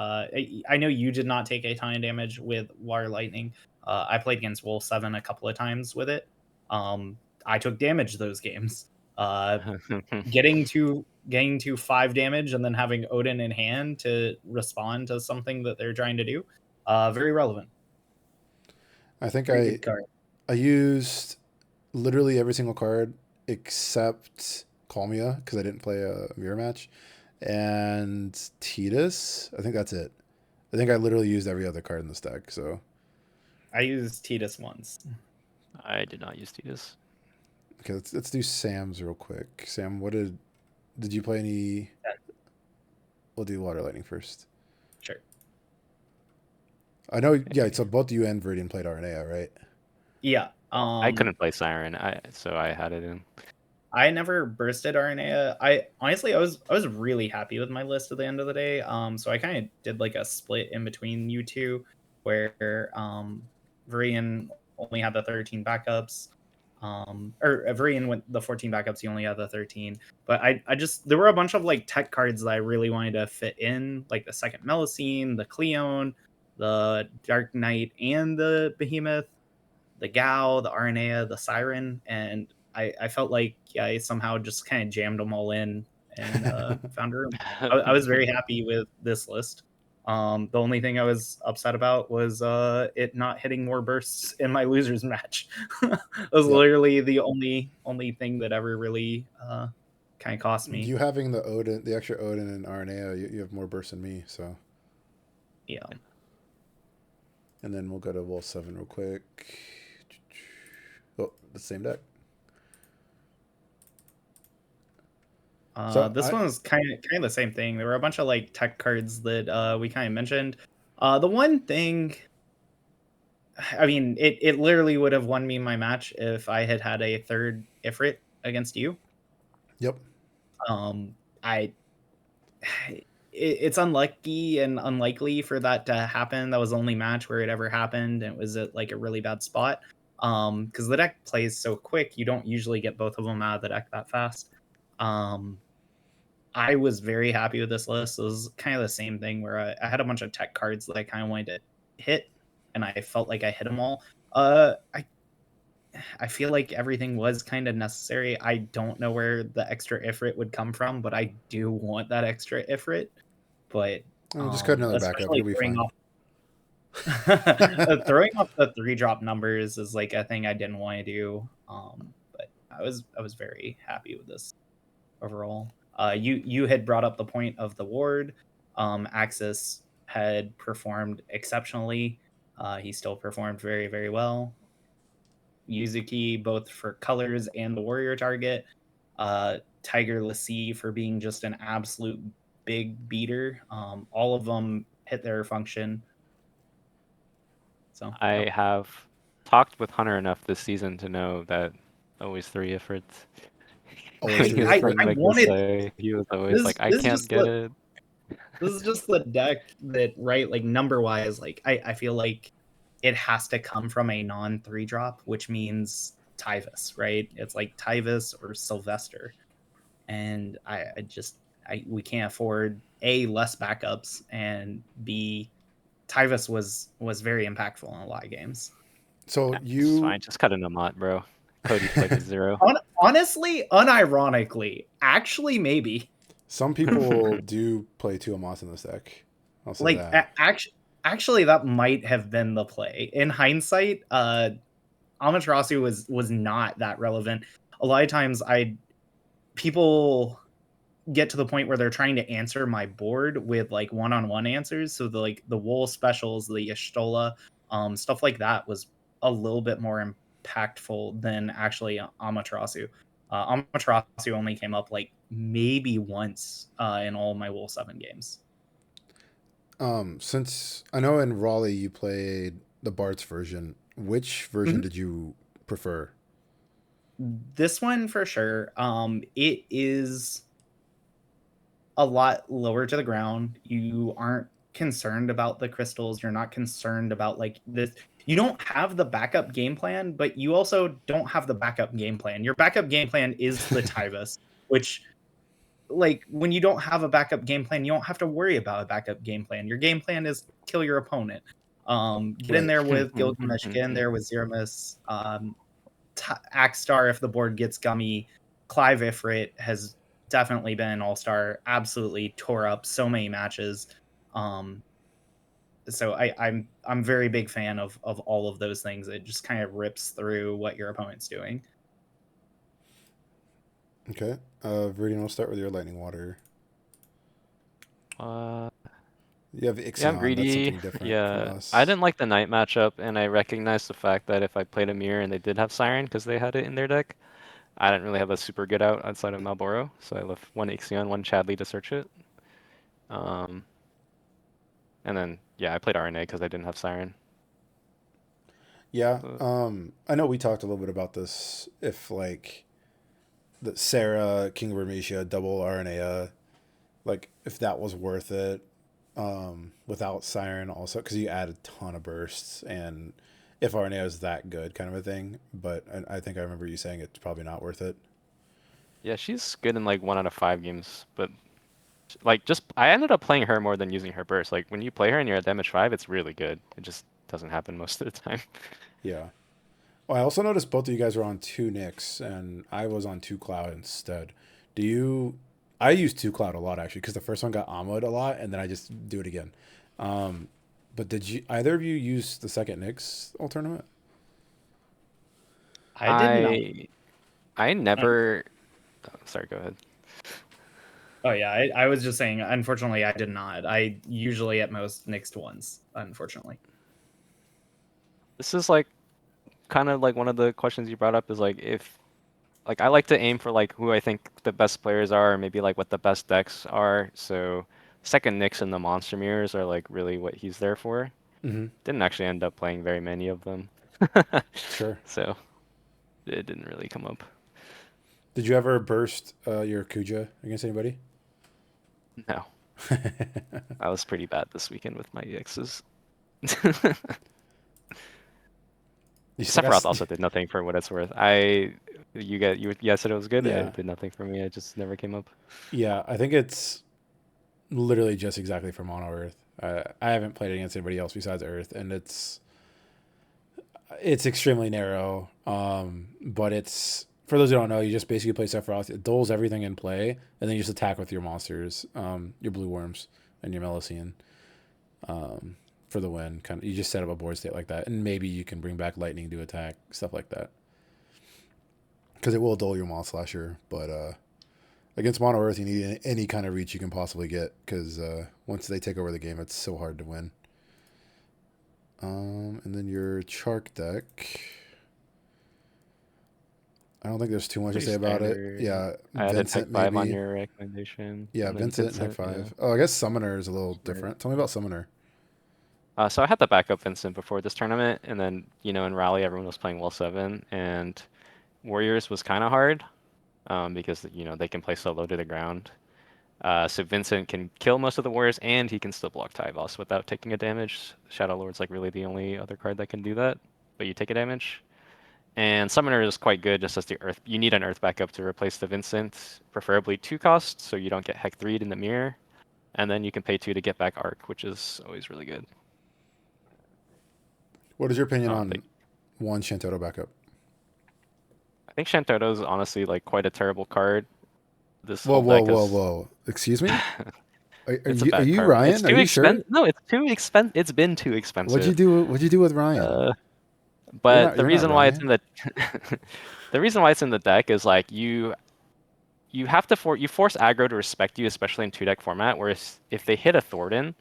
I know you did not take a ton of damage with Water Lightning. I played against Wolf 7 a couple of times with it. I took damage those games. Getting to 5 damage and then having Odin in hand to respond to something that they're trying to do, very relevant. I think Very good card. I used literally every single card except Calmia because I didn't play a mirror match, and Titus. I think that's it. I think I literally used every other card in this deck. So I used Titus once. I did not use Titus. okay, let's do Sam's real quick. Sam, what did you play any? We'll do Water Lightning first. Sure. I know. Yeah, so both you and Viridian played RNA, right? Yeah. I couldn't play Siren, so I had it in. I never bursted RNA. I honestly, I was really happy with my list at the end of the day. So I kind of did like a split in between you two, where Varian only had the 13 backups, or Varian went the 14 backups. He only had the 13. But I just there were a bunch of like tech cards that I really wanted to fit in, like the second Melusine, the Cleone, the Dark Knight, and the Behemoth, the Gao, the RNA, the Siren, and I felt like I somehow just kind of jammed them all in and found a room. I was very happy with this list. The only thing I was upset about was it not hitting more bursts in my losers match. That was Yep. literally the only thing that ever really kind of cost me. You having the Odin, the extra Odin and RNA, you have more bursts than me. So, Yeah. and then we'll go to Wool 7 real quick. Oh, the same deck. This one was kind of the same thing. There were a bunch of like tech cards that we kind of mentioned. The one thing, I mean, it literally would have won me my match if I had had a third Ifrit against you. Yep. I it's unlucky and unlikely for that to happen. That was the only match where it ever happened, and it was at like a really bad spot. Because the deck plays so quick, you don't usually get both of them out of the deck that fast. I was very happy with this list. It was kind of the same thing where I had a bunch of tech cards that I kind of wanted to hit, and I felt like I hit them all. I feel like everything was kind of necessary. I don't know where the extra Ifrit would come from, but I do want that extra Ifrit. But Just cut another backup. especially You'll be fine. throwing off the 3-drop numbers is like a thing I didn't want to do. But I was very happy with this overall. You had brought up the point of the ward. Axis had performed exceptionally. He still performed very, very well. Yuzuki, both for colors and the warrior target. Tiger Lassie for being just an absolute big beater. All of them hit their function. So I have talked with Hunter enough this season to know that always 3 Ifrits. Always He 3 was I Ifrit. playing like wanted this way. He was always this. like, I This is can't just get the it. this is just the deck that, right, like number wise, like I feel like it has to come from a non 3-drop, which means Tyvis, right? It's like Tyvis or Sylvester, and I just we can't afford A, less backups, and B, Tyvis was very impactful in a lot of games. So It's you, fine. Just cut an Amat, bro. Cody's like a 0. Honestly, unironically, actually, maybe some people do play 2 Amos in this deck. I'll say like that. actually that might have been the play. In hindsight, Amaterasu was not that relevant. A lot of times people get to the point where they're trying to answer my board with like one-on-one answers. So the wool specials, the Y'shtola, stuff like that was a little bit more impactful than actually Amaterasu. Amaterasu only came up like maybe once in all my Wool 7 games. Since I know in Raleigh you played the Bart's version, which version Mhm. did you prefer? This one for sure. It is a lot lower to the ground. You aren't concerned about the crystals. You're not concerned about like this. You don't have the backup game plan, but you also don't have the backup game plan. Your backup game plan is the Tyvus, which, like, when you don't have a backup game plan, you don't have to worry about a backup game plan. Your game plan is kill your opponent. Get in Right. there with Gilgamesh, get in there with Zeramus, Axstar if the board gets gummy. Clive Ifrit has definitely been an all-star, absolutely tore up so many matches. So I'm very big fan of all of those things. It just kind of rips through what your opponent's doing. Okay. Viridian, we'll start with your lightning water. Uh, You have yeah, I'm Ixion. That's greedy. something different from Yeah, I us. didn't like the night matchup, and I recognized the fact that if I played a mirror and they did have Siren because they had it in their deck, I didn't really have a super good out outside of Malboro, so I left one Ixion, one Chadley to search it. Um, and then yeah, I played RNA because I didn't have Siren. Yeah. Uh, I know we talked a little bit about this. If like the Sarah, King of Bermesia, double RNA, like if that was worth it, without Siren also, because you add a ton of bursts, and if RNA is that good, kind of a thing. But I think I remember you saying it's probably not worth it. yeah, she's good in like 1 out of 5 games, but like just I ended up playing her more than using her burst. Like when you play her and you're at damage 5, it's really good. It just doesn't happen most of the time. Yeah. Well, I also noticed both of you guys were on two Nyx, and I was on two Cloud instead. Do you? I use two Cloud a lot actually, because the first one got ammoed a lot, and then I just do it again. Um, but did you either of you use the second Nyx all tournament? I did not. I never. Oh, sorry, go ahead. Oh yeah, I was just saying. Unfortunately, I did not. I usually at most nixed once. Unfortunately. This is like kind of like one of the questions you brought up is like if like I like to aim for like who I think the best players are, or maybe like what the best decks are. So second Nyx and the monster mirrors are like really what he's there for. Mm-hmm. Didn't actually end up playing very many of them. Sure. So it didn't really come up. Did you ever burst your Kuja against anybody? No, I was pretty bad this weekend with my EXs. You still got. Sephiroth also did nothing for what it's worth. You guys said it was good. Yeah. It did nothing for me. It just never came up. Yeah, I think it's literally just exactly for Mono Earth. I haven't played against anybody else besides Earth, and it's extremely narrow. But it's for those who don't know, you just basically play Sephiroth. It doles everything in play, and then you just attack with your monsters, your blue worms and your Melician, for the win. Kind of, you just set up a board state like that, and maybe you can bring back lightning to attack, stuff like that. Because it will dull your Mon Slasher, but against Mono Earth, you need any kind of reach you can possibly get. Because once they take over the game, it's so hard to win. And then your Chark deck. I don't think there's too much Pretty to say about it. standard. Yeah, I added Vincent Tech 5 on maybe. your recommendation. Yeah, And then Vincent, Heck yeah. 5. Oh, I guess Summoner is a little Smart. different. Tell me about Summoner. So I had the backup Vincent before this tournament, and then in Rally everyone was playing Well 7, and Warriors was kind of hard because they can play so low to the ground. So Vincent can kill most of the Warriors, and he can still block tie boss without taking a damage. Shadow Lord's like really the only other card that can do that, but you take a damage. And Summoner is quite good just as the Earth. You need an Earth backup to replace the Vincent, preferably 2 cost, so you don't get Heck 3'd in the mirror. And then you can pay 2 to get back Arc, which is always really good. What is your opinion I on one Shantoto backup? think Shantoto is honestly like quite a terrible card. This Whoa, whole whoa, deck whoa, is whoa! Excuse me? it's a Are bad you card. Ryan? It's Are too you sure? expensive. No, it's too expensive. It's been too expensive. What'd you do with Ryan? But the You're not reason why it's Ryan. in the the reason why it's in the deck is like you have to you force aggro to respect you, especially in 2-deck format. Whereas if they hit a Thornton,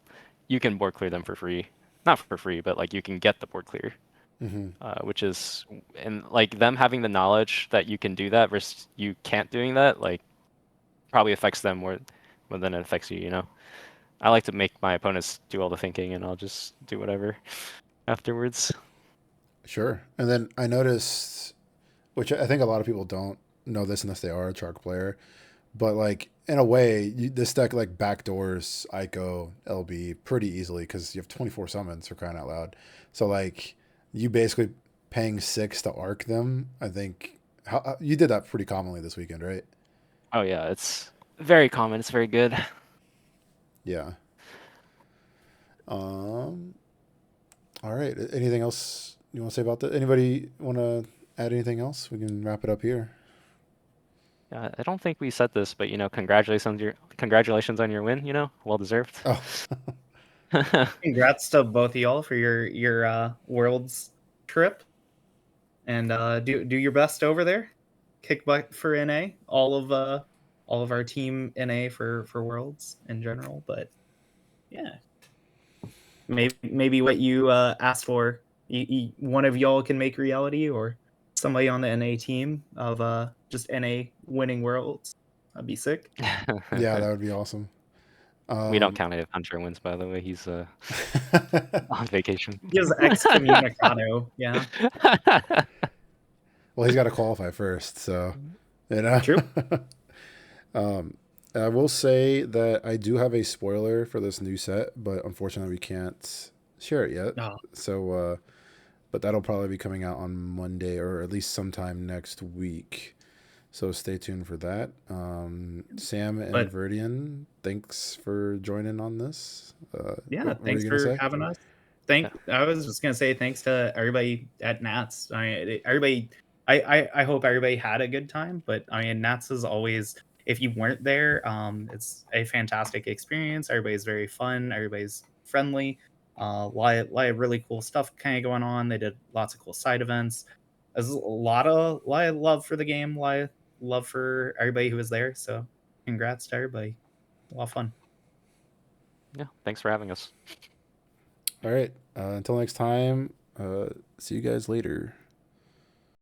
you can board clear them for free. Not for free, but like you can get the board clear. Mm-hmm. Which is, and like them having the knowledge that you can do that versus you can't doing that, like probably affects them more than it affects you. I like to make my opponents do all the thinking, and I'll just do whatever afterwards. Sure. And then I noticed, which I think a lot of people don't know this unless they are a Chark player, but like in a way, this deck like backdoors Ico LB pretty easily because you have 24 summons for crying out loud. So like you basically paying 6 to arc them. I think how you did that pretty commonly this weekend, right? Oh yeah, it's very common. It's very good. Yeah. All right. Anything else you want to say about that? Anybody want to add anything else? We can wrap it up here. I don't think we said this, but congratulations on your win. Well deserved. Oh. Congrats to both of y'all for your world's trip, and do your best over there. Kick butt for NA. All of our team NA for worlds in general. But yeah, maybe what you asked for, one of y'all can make reality, or somebody on the NA team of just NA winning worlds. That'd be sick. Yeah, that would be awesome. We don't count it if Hunter wins, by the way. He's on vacation. He was excommunicado. Yeah. Well, he's got to qualify first, so you know. True. I will say that I do have a spoiler for this new set, but unfortunately we can't share it yet. Oh, So, but that'll probably be coming out on Monday or at least sometime next week. So stay tuned for that. Sam and but Verdian, thanks for joining on this. yeah, What were thanks you gonna for say? having us. Yeah. I was just gonna say thanks to everybody at Nats. Everybody. I hope everybody had a good time. But I mean, Nats is always. If you weren't there, it's a fantastic experience. Everybody's very fun. Everybody's friendly. Lot of really cool stuff kind of going on. They did lots of cool side events. There's a lot of love for the game. A lot of love for everybody who was there. So, congrats to everybody. A lot of fun. Yeah. Thanks for having us. All right. Until next time. See you guys later.